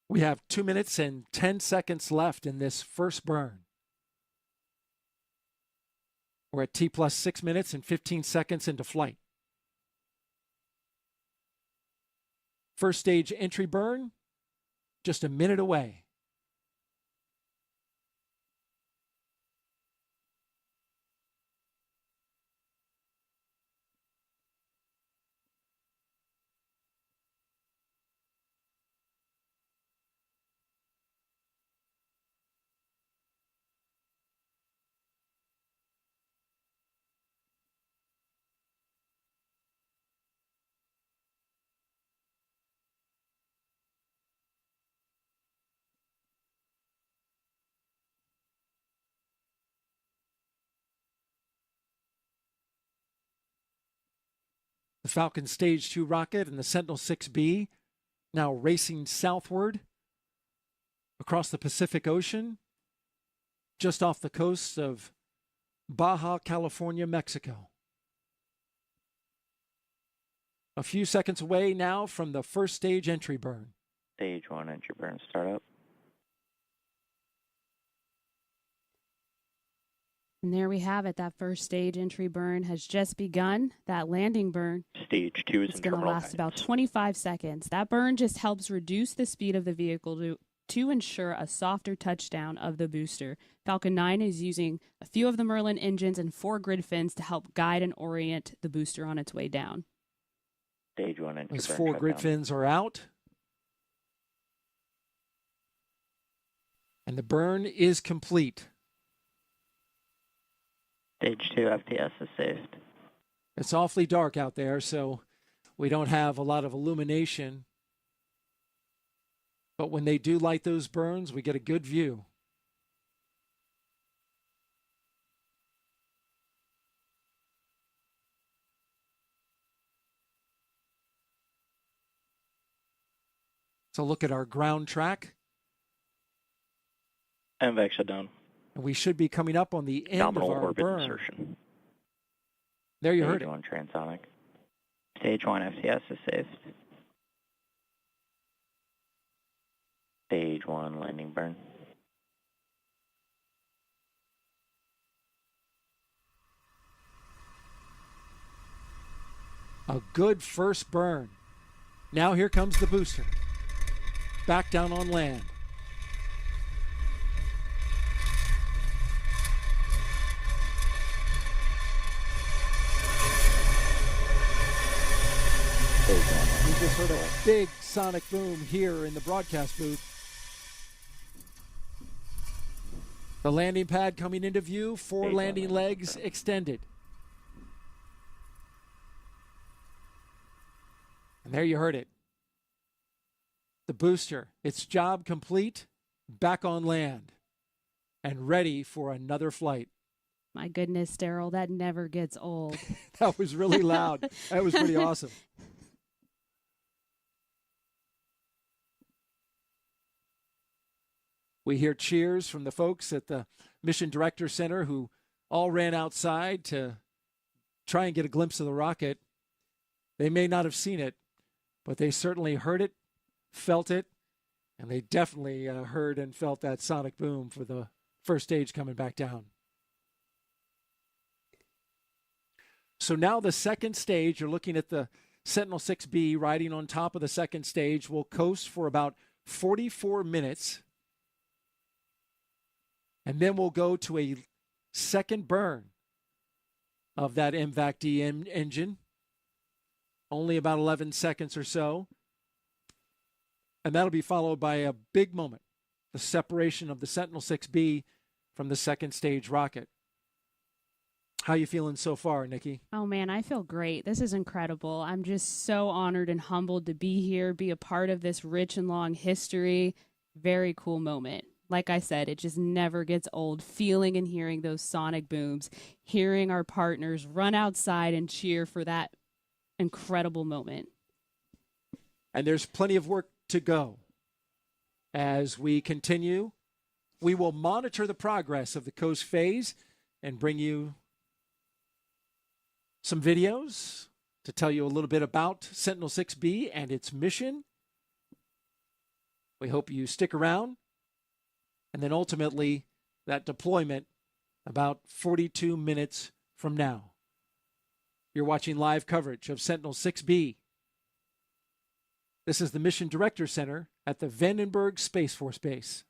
We have 2 minutes and 10 seconds left in this first burn. We're at T plus 6 minutes and 15 seconds into flight. First stage entry burn, just a minute away. The Falcon Stage 2 rocket and the Sentinel-6B now racing southward across the Pacific Ocean, just off the coast of Baja California, Mexico. A few seconds away now from the first stage entry burn. Stage 1 entry burn startup. And there we have it. That first stage entry burn has just begun. That landing burn, Stage 2 is it's going to last about 25 seconds. That burn just helps reduce the speed of the vehicle to ensure a softer touchdown of the booster. Falcon 9 is using a few of the Merlin engines and 4 grid fins to help guide and orient the booster on its way down. Stage 1 entry Those burn 4 grid shutdown. fins are out. And the burn is complete. Stage 2 FTS is saved. It's awfully dark out there, so we don't have a lot of illumination. But when they do light those burns, we get a good view. So look at our ground track. MVAC shutdown. And we should be coming up on the end Nominal of our orbit burn. insertion. There you heard Stage it. 1 transonic. Stage 1 FTS is saved. Stage 1 landing burn. A good first burn. Now here comes the booster. Back down on land. We just heard a big sonic boom here in the broadcast booth. The landing pad coming into view, 4 landing legs extended. And there you heard it. The booster, its job complete, back on land, and ready for another flight. My goodness, Daryl, that never gets old. That was really loud. That was pretty awesome. We hear cheers from the folks at the Mission Director Center who all ran outside to try and get a glimpse of the rocket. They may not have seen it, but they certainly heard it, felt it, and they definitely heard and felt that sonic boom for the first stage coming back down. So now the second stage, you're looking at the Sentinel-6B riding on top of the second stage, will coast for about 44 minutes. And then we'll go to a second burn of that MVAC-D engine, only about 11 seconds or so. And that'll be followed by a big moment, the separation of the Sentinel-6B from the second stage rocket. How you feeling so far, Nikki? Oh, man, I feel great. This is incredible. I'm just so honored and humbled to be here, be a part of this rich and long history. Very cool moment. Like I said, it just never gets old, feeling and hearing those sonic booms, hearing our partners run outside and cheer for that incredible moment. And there's plenty of work to go. As we continue, we will monitor the progress of the coast phase and bring you some videos to tell you a little bit about Sentinel-6B and its mission. We hope you stick around. And then ultimately, that deployment about 42 minutes from now. You're watching live coverage of Sentinel-6B. This is the Mission Director Center at the Vandenberg Space Force Base.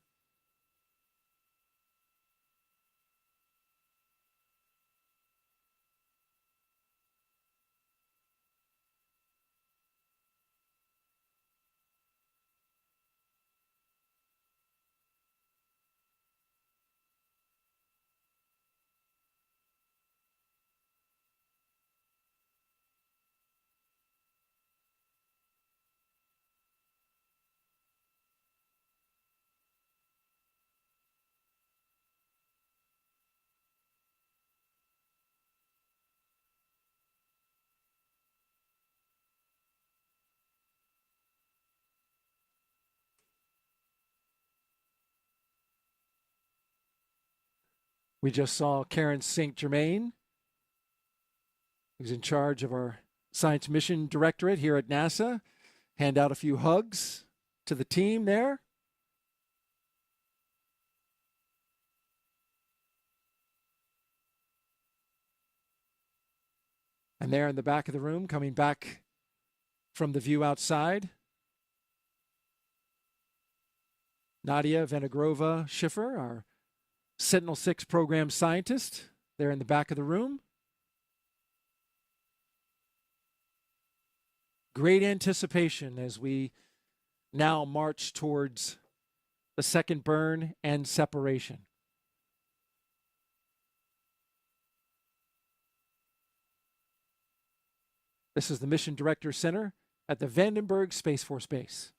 We just saw Karen St. Germain, who's in charge of our Science Mission Directorate here at NASA, hand out a few hugs to the team there. And there in the back of the room, coming back from the view outside, Nadia Venegrova Schiffer, our Sentinel-6 program scientist, there in the back of the room. Great anticipation as we now march towards the second burn and separation. This is the Mission Director Center at the Vandenberg Space Force Base.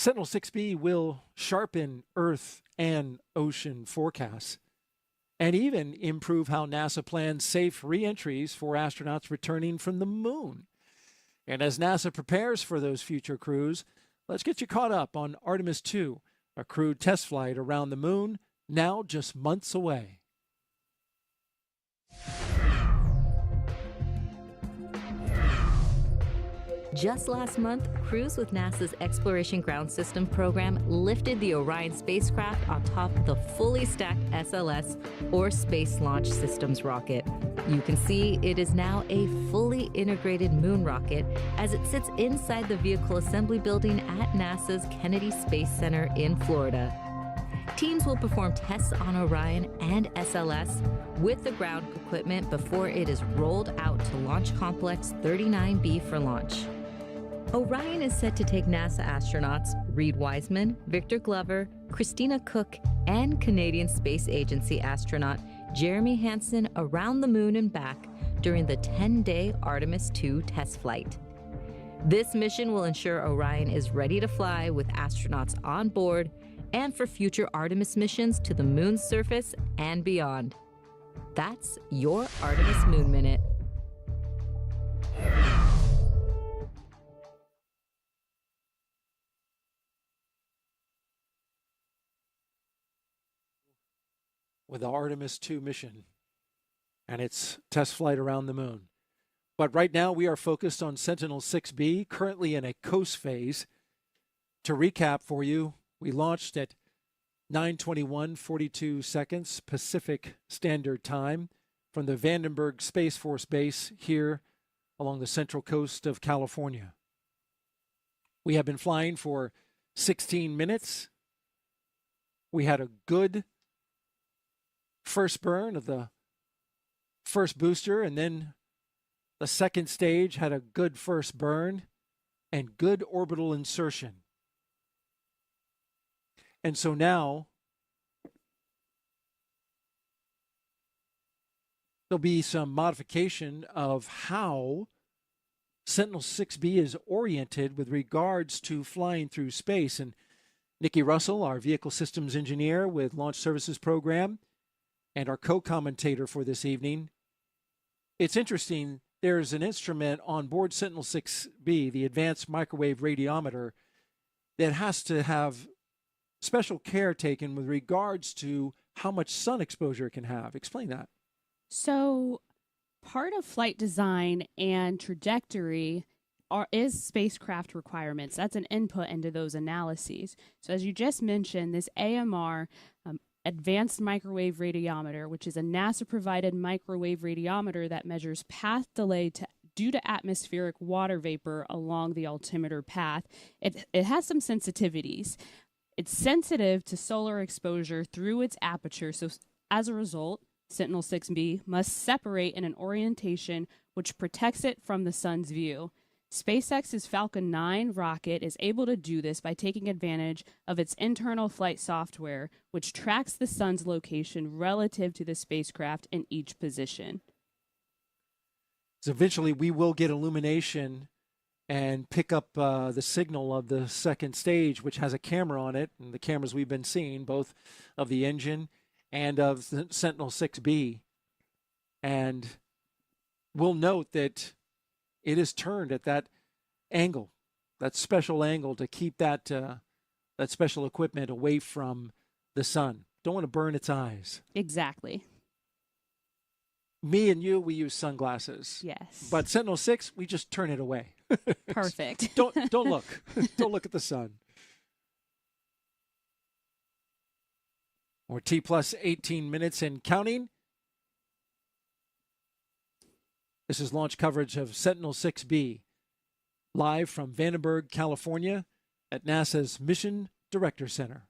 Sentinel-6B will sharpen Earth and ocean forecasts and even improve how NASA plans safe re-entries for astronauts returning from the moon. And as NASA prepares for those future crews, let's get you caught up on Artemis II, a crewed test flight around the moon, now just months away. Just last month, crews with NASA's Exploration Ground System program lifted the Orion spacecraft on top of the fully stacked SLS, or Space Launch Systems rocket. You can see it is now a fully integrated moon rocket as it sits inside the vehicle assembly building at NASA's Kennedy Space Center in Florida. Teams will perform tests on Orion and SLS with the ground equipment before it is rolled out to Launch Complex 39B for launch. Orion is set to take NASA astronauts Reed Wiseman, Victor Glover, Christina Cook, and Canadian Space Agency astronaut Jeremy Hansen around the moon and back during the 10-day Artemis II test flight. This mission will ensure Orion is ready to fly with astronauts on board and for future Artemis missions to the moon's surface and beyond. That's your Artemis Moon Minute. With the Artemis II mission and its test flight around the moon. But right now we are focused on Sentinel-6B, currently in a coast phase. To recap for you, we launched at 9:21:42 seconds Pacific Standard Time from the Vandenberg Space Force Base here along the central coast of California. We have been flying for 16 minutes. We had a good first burn of the first booster, and then the second stage had a good first burn and good orbital insertion. And so now there'll be some modification of how Sentinel-6B is oriented with regards to flying through space. And Nikki Russell, our vehicle systems engineer with Launch Services Program, and our co-commentator for this evening. It's interesting, there's an instrument on board Sentinel-6B, the Advanced Microwave Radiometer, that has to have special care taken with regards to how much sun exposure it can have. Explain that. So part of flight design and trajectory is spacecraft requirements. That's an input into those analyses. So as you just mentioned, this AMR, Advanced Microwave Radiometer, which is a NASA-provided microwave radiometer that measures path delay due to atmospheric water vapor along the altimeter path. It has some sensitivities. It's sensitive to solar exposure through its aperture, so as a result, Sentinel-6B must separate in an orientation which protects it from the sun's view. SpaceX's Falcon 9 rocket is able to do this by taking advantage of its internal flight software, which tracks the sun's location relative to the spacecraft in each position. So eventually we will get illumination and pick up the signal of the second stage, which has a camera on it, and the cameras we've been seeing, both of the engine and of the Sentinel-6B. And we'll note that it is turned at that angle, that special angle, to keep that that special equipment away from the sun. Don't want to burn its eyes. Exactly. Me and you, we use sunglasses. Yes. But Sentinel-6, we just turn it away. Perfect. Don't look. Don't look at the sun. Or T plus 18 minutes and counting. This is launch coverage of Sentinel-6B, live from Vandenberg, California, at NASA's Mission Director Center.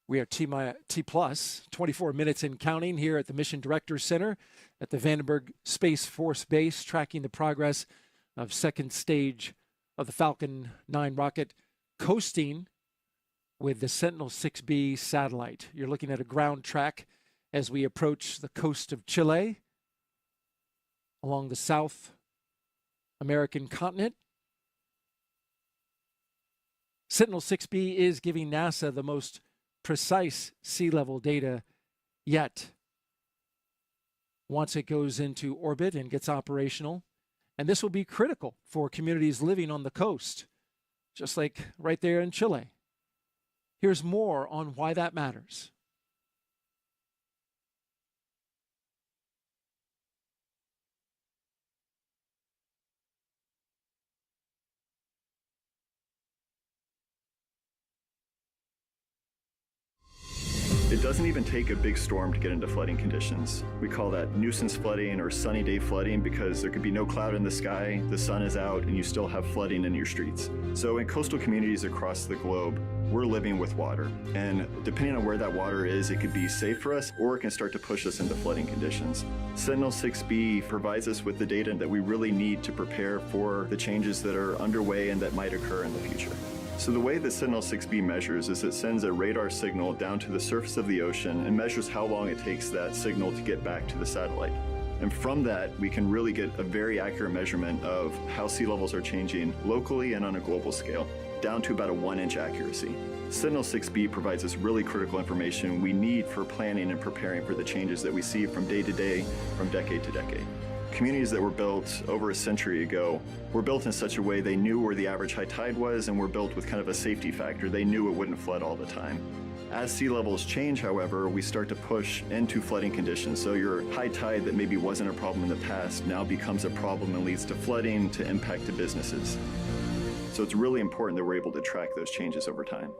We are T plus 24 minutes and counting here at the Mission Directors Center at the Vandenberg Space Force Base, tracking the progress of second stage of the Falcon 9 rocket, coasting with the Sentinel-6B satellite. You're looking at a ground track as we approach the coast of Chile along the South American continent. Sentinel-6B is giving NASA the most precise sea level data yet once it goes into orbit and gets operational. And this will be critical for communities living on the coast, just like right there in Chile. Here's more on why that matters. It doesn't even take a big storm to get into flooding conditions. We call that nuisance flooding or sunny day flooding because there could be no cloud in the sky, the sun is out, and you still have flooding in your streets. So in coastal communities across the globe, we're living with water. And depending on where that water is, it could be safe for us or it can start to push us into flooding conditions. Sentinel-6B provides us with the data that we really need to prepare for the changes that are underway and that might occur in the future. So the way that Sentinel-6B measures is it sends a radar signal down to the surface of the ocean and measures how long it takes that signal to get back to the satellite. And from that, we can really get a very accurate measurement of how sea levels are changing locally and on a global scale, down to about a 1-inch accuracy. Sentinel-6B provides us really critical information we need for planning and preparing for the changes that we see from day to day, from decade to decade. Communities that were built over a century ago were built in such a way they knew where the average high tide was and were built with kind of a safety factor. They knew it wouldn't flood all the time. As sea levels change, however, we start to push into flooding conditions. So your high tide that maybe wasn't a problem in the past now becomes a problem and leads to flooding, to impact to businesses. So it's really important that we're able to track those changes over time.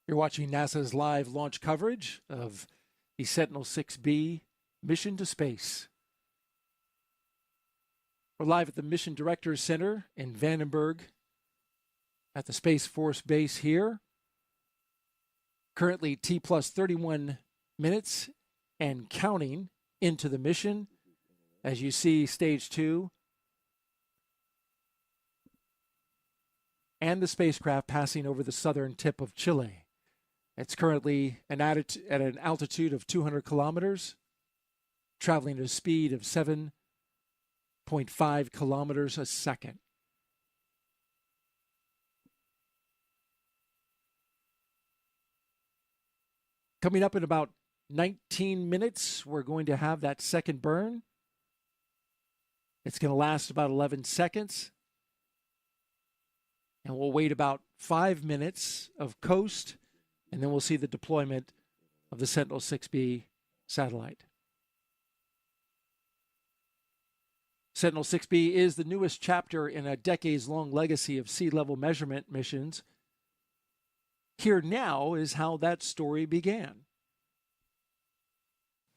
You're watching NASA's live launch coverage of the Sentinel-6B mission to space. We're live at the Mission Directors Center in Vandenberg at the Space Force Base here. Currently T plus 31 minutes and counting into the mission. As you see, stage 2 and the spacecraft passing over the southern tip of Chile. It's currently at an altitude of 200 kilometers, traveling at a speed of 7.5 kilometers a second. Coming up in about 19 minutes, we're going to have that second burn. It's going to last about 11 seconds. And we'll wait about 5 minutes of coast, and then we'll see the deployment of the Sentinel-6B satellite. Sentinel-6B is the newest chapter in a decades-long legacy of sea level measurement missions. Here now is how that story began.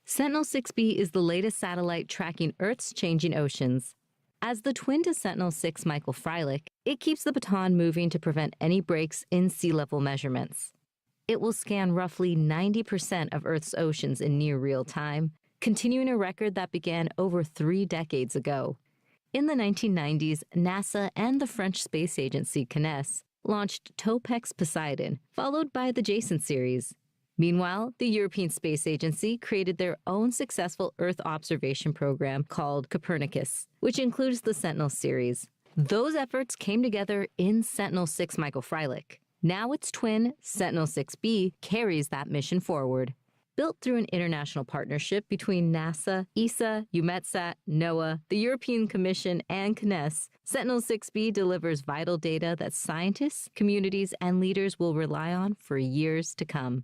Sentinel-6B is the latest satellite tracking Earth's changing oceans. As the twin to Sentinel-6 Michael Freilich, it keeps the baton moving to prevent any breaks in sea level measurements. It will scan roughly 90% of Earth's oceans in near real time, continuing a record that began over 3 decades ago. In the 1990s, NASA and the French space agency CNES launched Topex Poseidon, followed by the Jason series. Meanwhile, the European Space Agency created their own successful Earth observation program called Copernicus, which includes the Sentinel series. Those efforts came together in Sentinel-6 Michael Freilich. Now its twin, Sentinel-6B, carries that mission forward. Built through an international partnership between NASA, ESA, EUMETSAT, NOAA, the European Commission, and CNES, Sentinel-6B delivers vital data that scientists, communities, and leaders will rely on for years to come.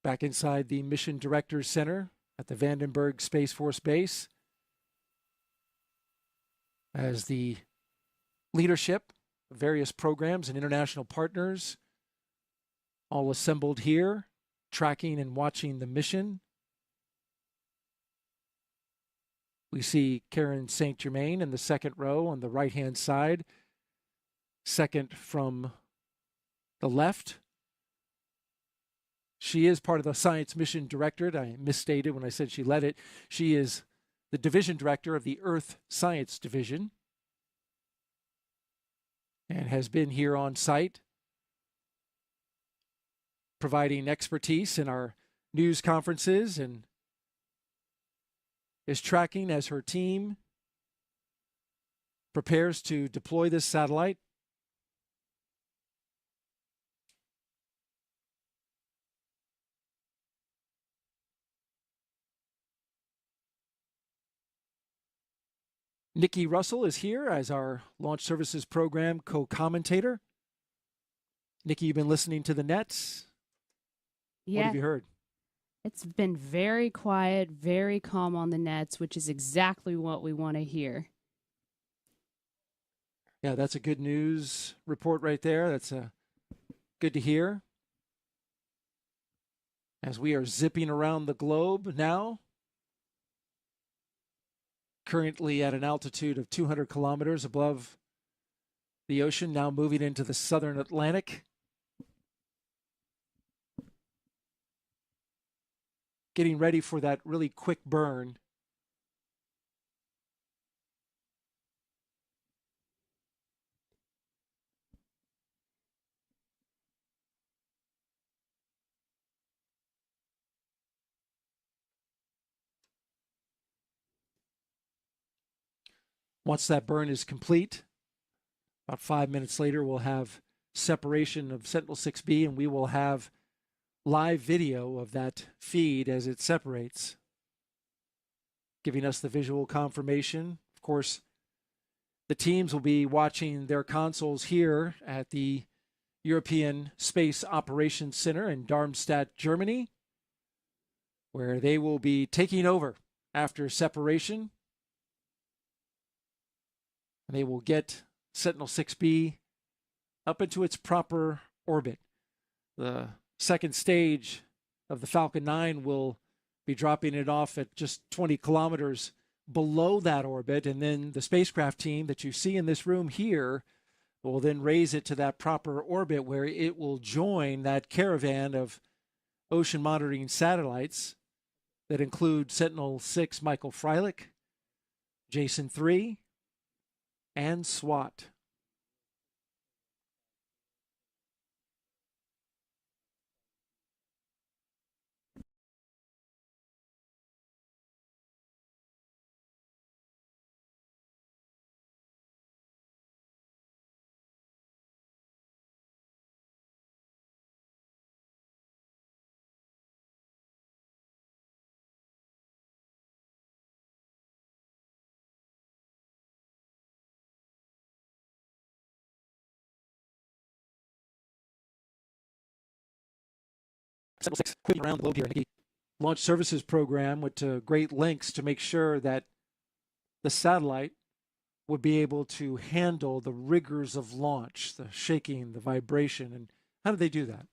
Back inside the Mission Directors Center at the Vandenberg Space Force Base, as the leadership of various programs and international partners all assembled here, tracking and watching the mission. We see Karen St. Germain in the second row on the right-hand side, second from the left. She is part of the Science Mission Directorate. I misstated when I said she led it. She is the Division Director of the Earth Science Division and has been here on site providing expertise in our news conferences and is tracking as her team prepares to deploy this satellite. Nikki Russell is here as our Launch Services Program co-commentator. Nikki, you've been listening to the nets. Yeah. What have you heard? It's been very quiet, very calm on the nets, which is exactly what we want to hear. Yeah, that's a good news report right there. That's good to hear. As we are zipping around the globe now, currently at an altitude of 200 kilometers above the ocean, now moving into the southern Atlantic. Getting ready for that really quick burn. Once that burn is complete, about 5 minutes later, we'll have separation of Sentinel-6B, and we will have live video of that feed as it separates, giving us the visual confirmation. Of course, the teams will be watching their consoles here at the European Space Operations Center in Darmstadt, Germany, where they will be taking over after separation. And they will get Sentinel-6B up into its proper orbit. The second stage of the Falcon 9 will be dropping it off at just 20 kilometers below that orbit, and then the spacecraft team that you see in this room here will then raise it to that proper orbit where it will join that caravan of ocean monitoring satellites that include Sentinel-6 Michael Freilich, Jason 3, and SWAT. Sentinel-6 quickly around the globe here. The Launch Services Program went to great lengths to make sure that the satellite would be able to handle the rigors of launch, the shaking, the vibration. And how did they do that?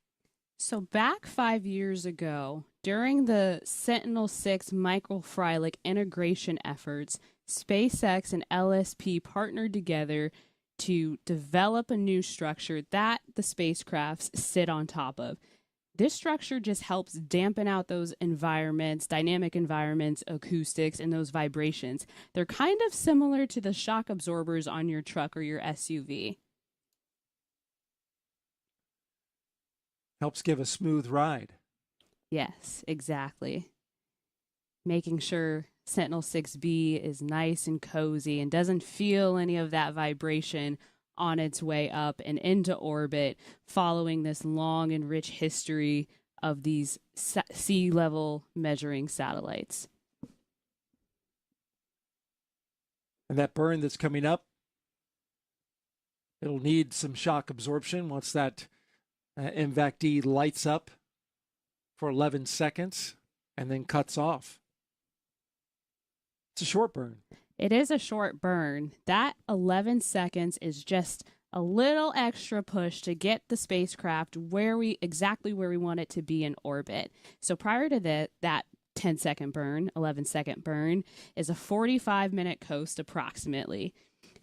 So back 5 years ago, during the Sentinel-6 Michael Freilich integration efforts, SpaceX and LSP partnered together to develop a new structure that the spacecrafts sit on top of. This structure just helps dampen out those environments, dynamic environments, acoustics, and those vibrations. They're kind of similar to the shock absorbers on your truck or your SUV. Helps give a smooth ride. Yes, exactly. Making sure Sentinel-6B is nice and cozy and doesn't feel any of that vibration on its way up and into orbit, following this long and rich history of these sea level measuring satellites. And that burn that's coming up, it'll need some shock absorption once that MVAC-D lights up for 11 seconds and then cuts off. It's a short burn. It is a short burn. That 11 seconds is just a little extra push to get the spacecraft exactly where we want it to be in orbit. So prior to that 10-second burn, 11-second burn is a 45-minute coast approximately.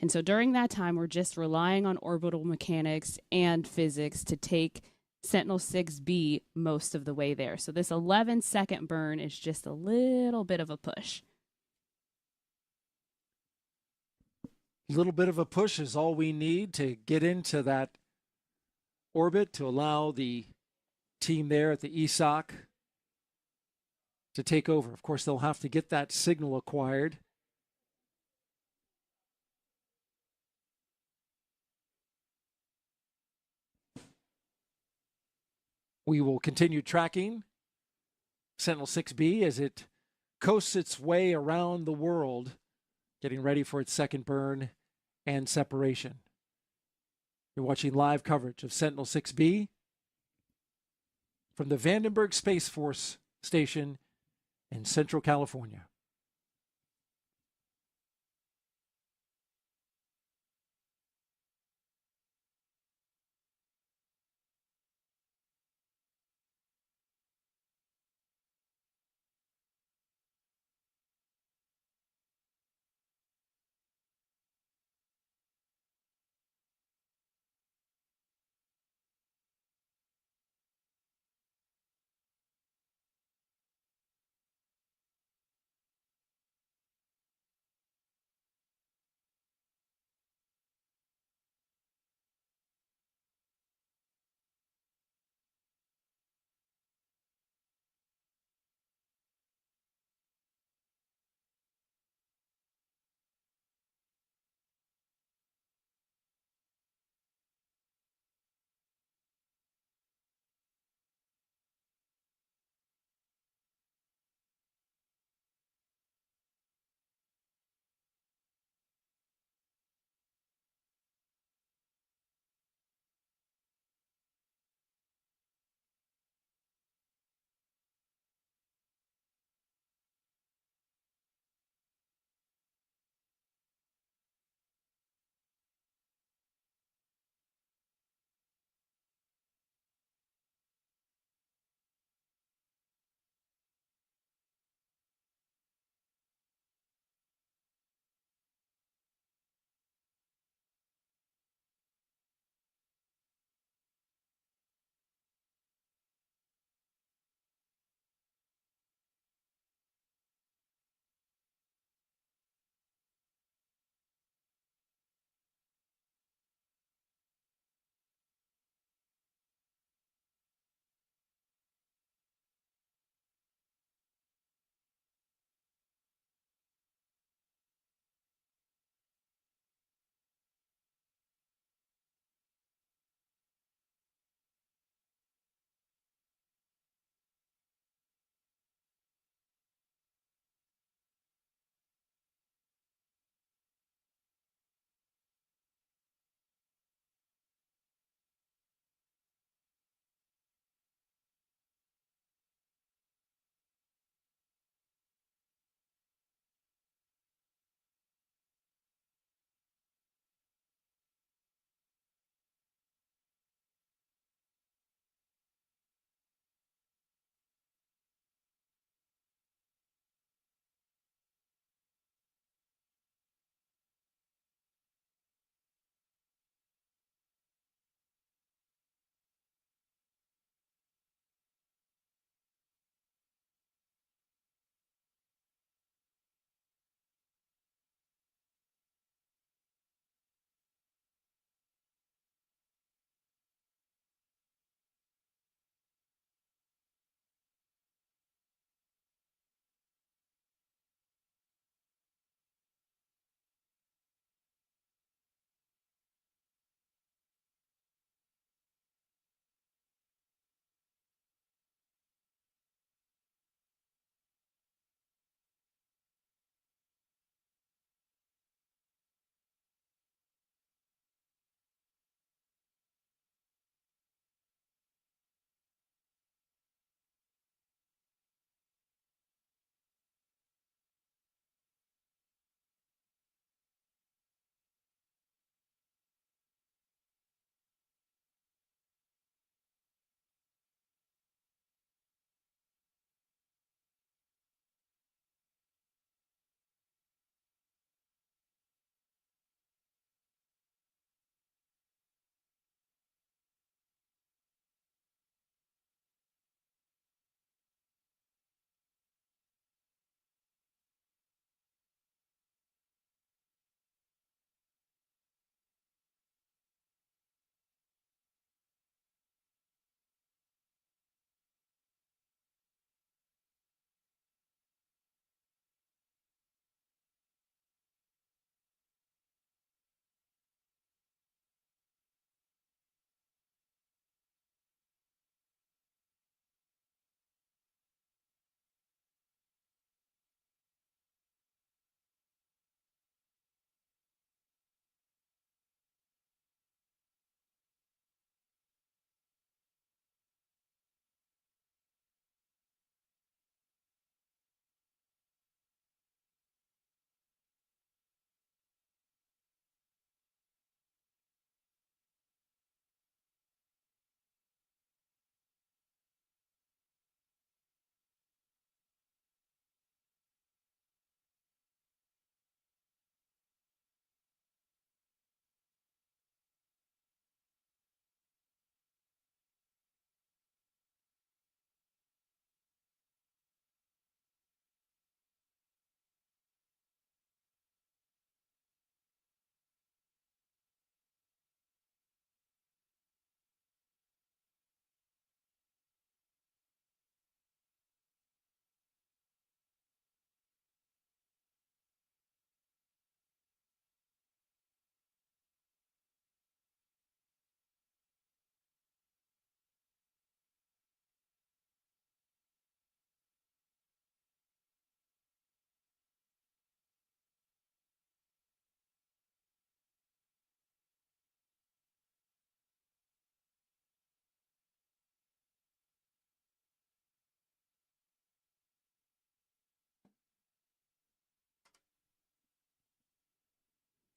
And so during that time, we're just relying on orbital mechanics and physics to take Sentinel-6B most of the way there. So this 11-second burn is just a little bit of a push. Little bit of a push is all we need to get into that orbit to allow the team there at the ESOC to take over. Of course, they'll have to get that signal acquired. We will continue tracking Sentinel-6B as it coasts its way around the world, getting ready for its second burn and separation. You're watching live coverage of Sentinel-6B from the Vandenberg Space Force Station in Central California.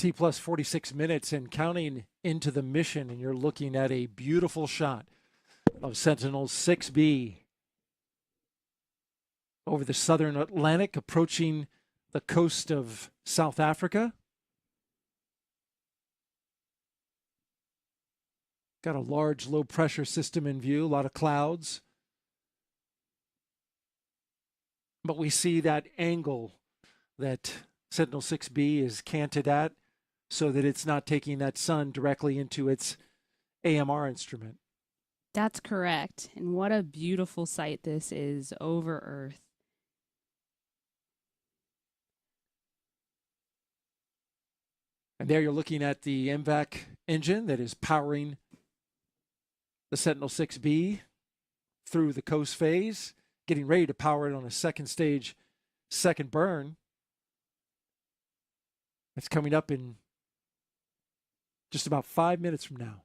T plus 46 minutes and counting into the mission, and you're looking at a beautiful shot of Sentinel-6B over the southern Atlantic, approaching the coast of South Africa. Got a large low pressure system in view, a lot of clouds. But we see that angle that Sentinel-6B is canted at so that it's not taking that sun directly into its AMR instrument. That's correct. And what a beautiful sight this is over Earth. And there you're looking at the MVAC engine that is powering the Sentinel-6B through the coast phase, getting ready to power it on a second stage, second burn. It's coming up in just about 5 minutes from now.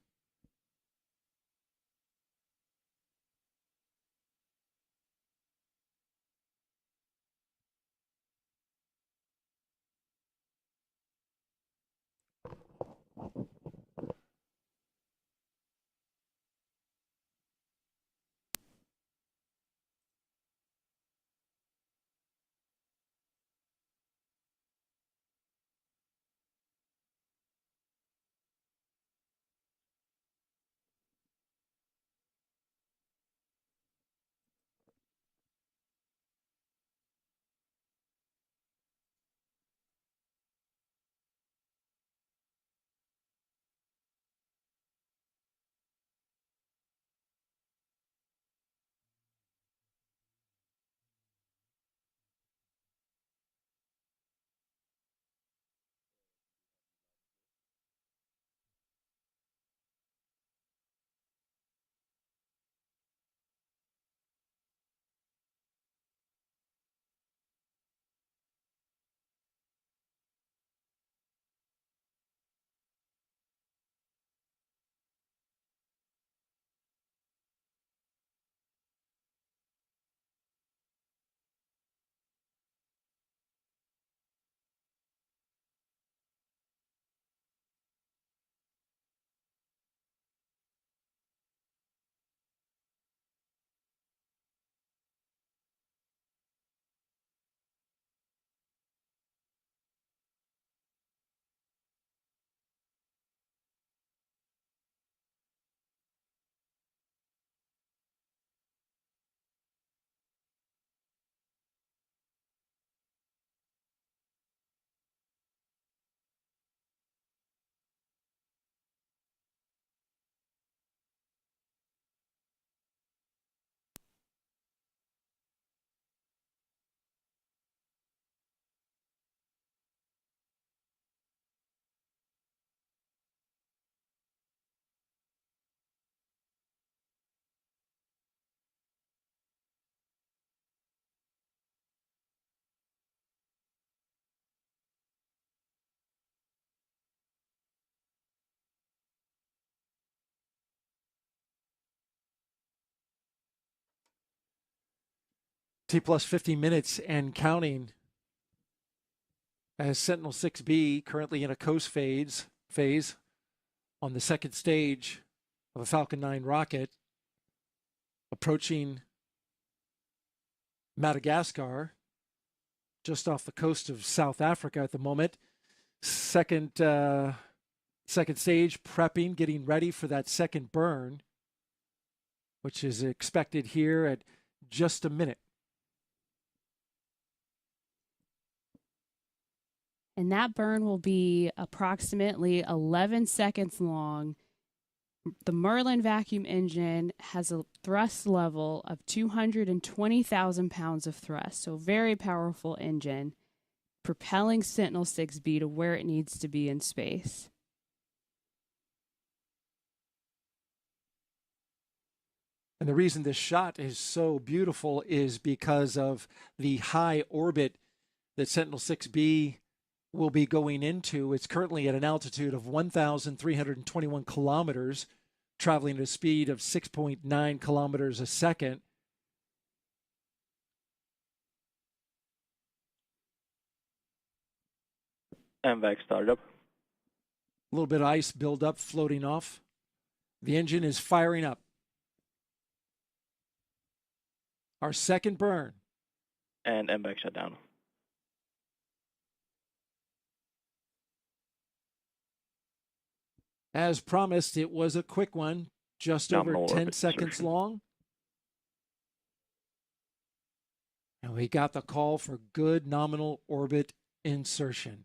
T plus 50 minutes and counting as Sentinel-6B currently in a coast phase on the second stage of a Falcon 9 rocket, approaching Madagascar, just off the coast of South Africa at the moment. Second stage prepping, getting ready for that second burn, which is expected here at just a minute. And that burn will be approximately 11 seconds long. The Merlin vacuum engine has a thrust level of 220,000 pounds of thrust, so very powerful engine, propelling Sentinel-6B to where it needs to be in space. And the reason this shot is so beautiful is because of the high orbit that Sentinel-6B will be going into. It's currently at an altitude of 1,321 kilometers, traveling at a speed of 6.9 kilometers a second. MVAC startup. A little bit of ice buildup floating off. The engine is firing up. Our second burn. And MBAC shutdown. As promised, it was a quick one, just over 10 seconds long. And we got the call for good nominal orbit insertion.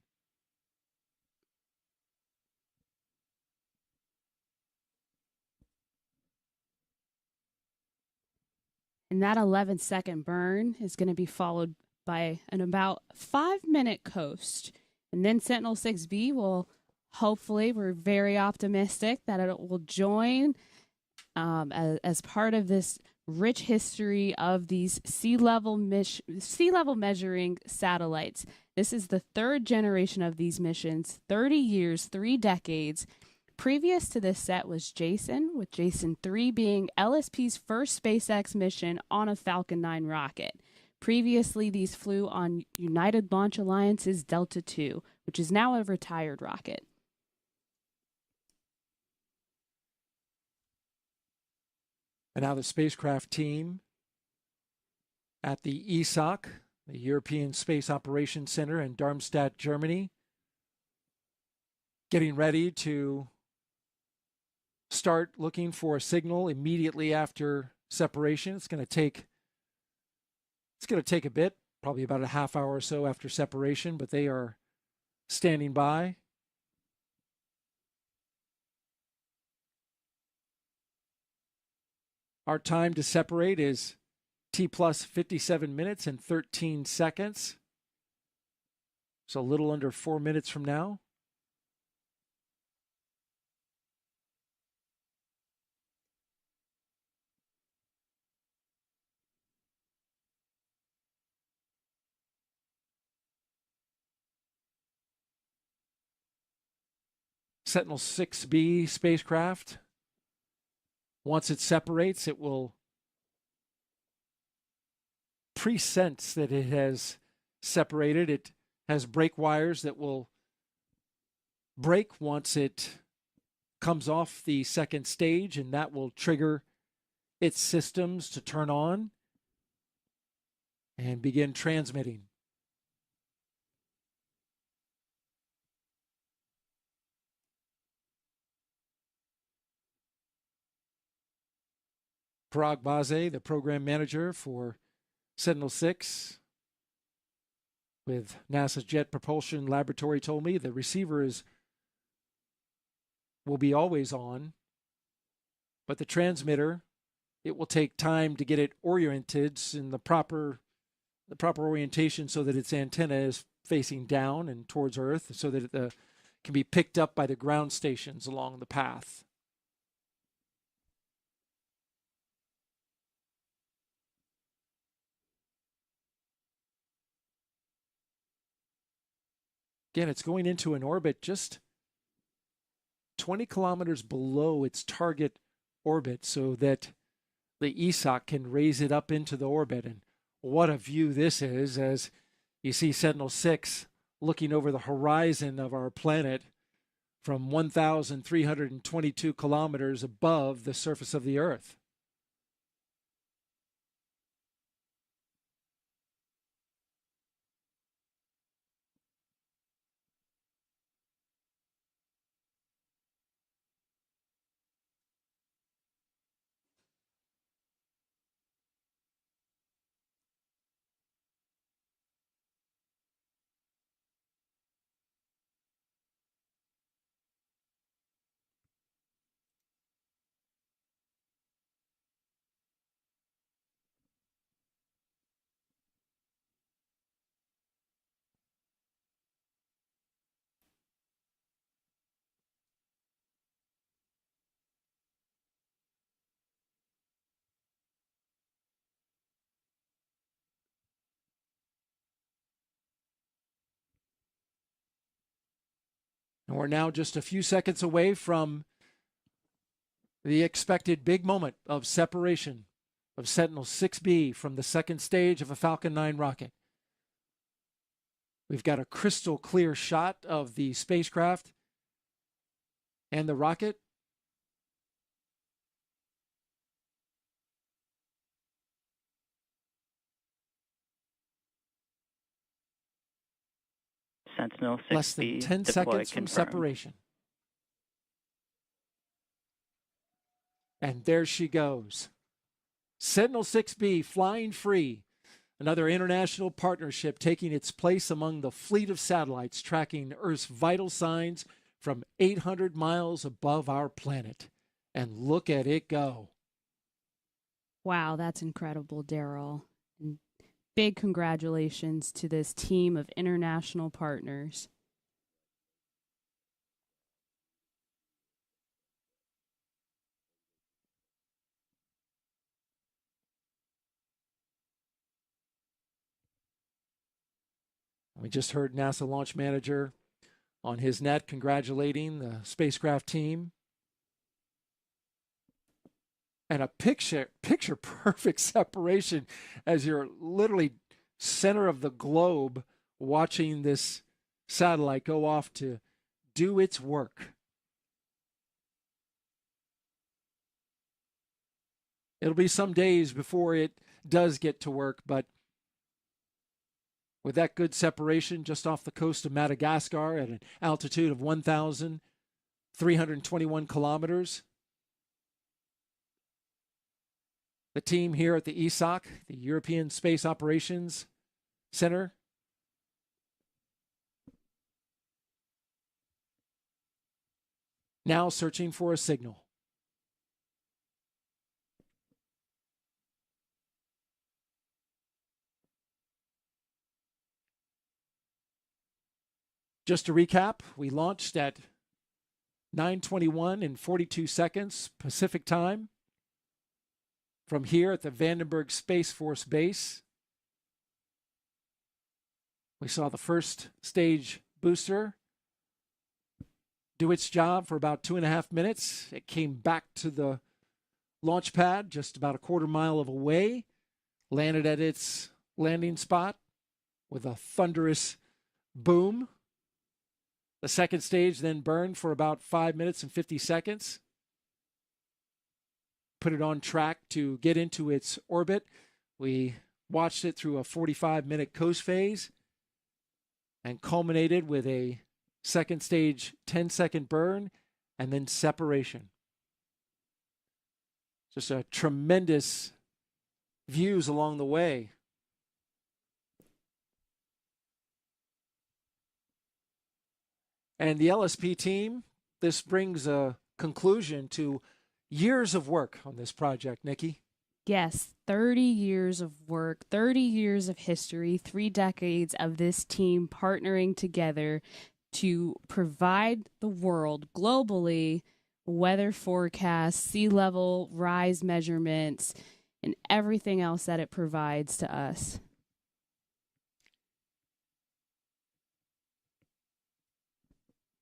And that 11-second burn is going to be followed by an about 5-minute coast. And then Sentinel-6B will hopefully, we're very optimistic that it will join as part of this rich history of these sea level measuring satellites. This is the third generation of these missions, 30 years, 3 decades. Previous to this set was Jason, with Jason 3 being LSP's first SpaceX mission on a Falcon 9 rocket. Previously, these flew on United Launch Alliance's Delta II, which is now a retired rocket. And now the spacecraft team at the ESOC, the European Space Operations Center in Darmstadt, Germany, getting ready to start looking for a signal immediately after separation. It's going to take a bit, probably about a half hour or so after separation, but they are standing by. Our time to separate is T plus 57 minutes and 13 seconds. So a little under 4 minutes from now. Sentinel-6B spacecraft. Once it separates, it will pre-sense that it has separated. It has brake wires that will break once it comes off the second stage, and that will trigger its systems to turn on and begin transmitting. Parag Baze, the program manager for Sentinel-6 with NASA's Jet Propulsion Laboratory, told me the receiver will be always on, but the transmitter, it will take time to get it oriented in the proper orientation so that its antenna is facing down and towards Earth, so that it can be picked up by the ground stations along the path. Again, it's going into an orbit just 20 kilometers below its target orbit so that the ESOC can raise it up into the orbit. And what a view this is, as you see Sentinel-6 looking over the horizon of our planet from 1,322 kilometers above the surface of the Earth. And we're now just a few seconds away from the expected big moment of separation of Sentinel-6B from the second stage of a Falcon 9 rocket. We've got a crystal clear shot of the spacecraft and the rocket. Sentinel-6B Less than 10 seconds from separation. And there she goes. Sentinel-6B flying free. Another international partnership taking its place among the fleet of satellites tracking Earth's vital signs from 800 miles above our planet. And look at it go. Wow, that's incredible, Daryl. And big congratulations to this team of international partners. We just heard NASA launch manager on his net congratulating the spacecraft team. And a picture perfect separation as you're literally center of the globe watching this satellite go off to do its work. It'll be some days before it does get to work, but with that good separation just off the coast of Madagascar at an altitude of 1,321 kilometers, the team here at the ESOC, the European Space Operations Center, now searching for a signal. Just to recap, we launched at 9:21 and 42 seconds Pacific time from here at the Vandenberg Space Force Base. We saw the first stage booster do its job for about 2.5 minutes. It came back to the launch pad just about a quarter mile away, landed at its landing spot with a thunderous boom. The second stage then burned for about 5 minutes and 50 seconds. Put it on track to get into its orbit. We watched it through a 45-minute coast phase and culminated with a second stage 10-second burn and then separation. Just a tremendous views along the way. And the LSP team, this brings a conclusion to years of work on this project, Nikki. Yes, 30 years of work, 30 years of history, 3 decades of this team partnering together to provide the world globally weather forecasts, sea level rise measurements, and everything else that it provides to us.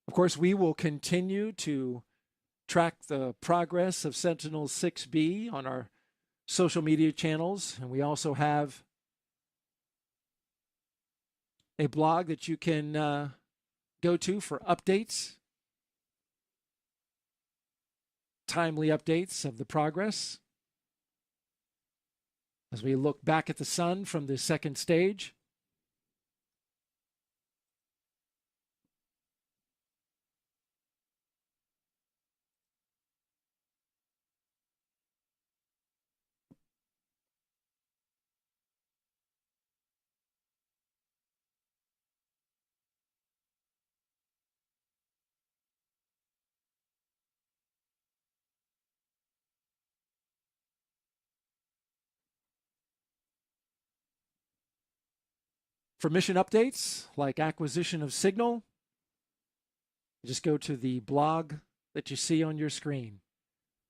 Of course, we will continue to track the progress of Sentinel-6B on our social media channels, and we also have a blog that you can go to for updates, timely updates of the progress as we look back at the sun from the second stage. For mission updates like acquisition of signal, just go to the blog that you see on your screen,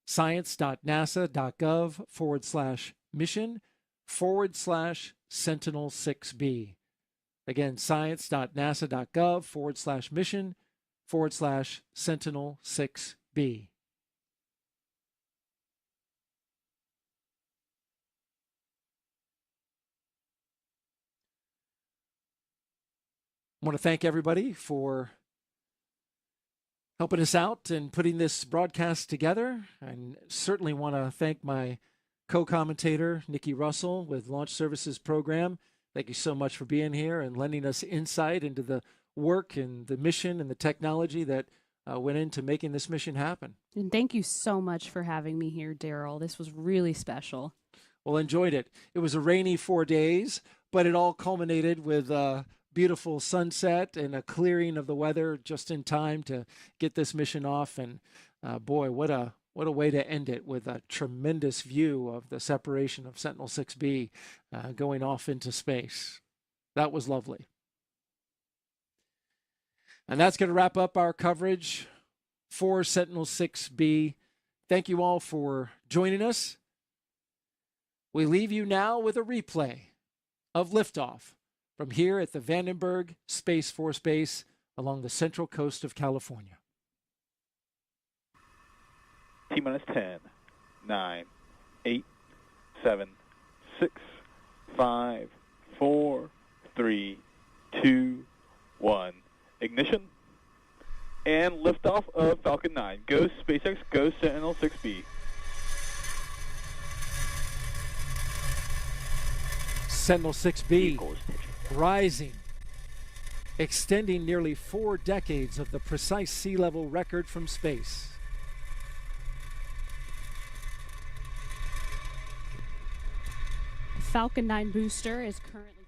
science.nasa.gov/mission/Sentinel-6B. Again, science.nasa.gov/mission/Sentinel-6B. I want to thank everybody for helping us out and putting this broadcast together. And certainly want to thank my co-commentator, Nikki Russell, with Launch Services Program. Thank you so much for being here and lending us insight into the work and the mission and the technology that went into making this mission happen. And thank you so much for having me here, Daryl. This was really special. Well, enjoyed it. It was a rainy 4 days, but it all culminated with a beautiful sunset and a clearing of the weather just in time to get this mission off. And boy, what a way to end it, with a tremendous view of the separation of Sentinel-6B going off into space. That was lovely. And that's going to wrap up our coverage for Sentinel-6B. Thank you all for joining us. We leave you now with a replay of liftoff from here at the Vandenberg Space Force Base along the central coast of California. T-minus 10, 9, 8, 7, 6, 5, 4, 3, 2, 1. Ignition. And liftoff of Falcon 9. Go SpaceX, go Sentinel-6B. Sentinel-6B rising, extending nearly 4 decades of the precise sea level record from space. Falcon 9 booster is currently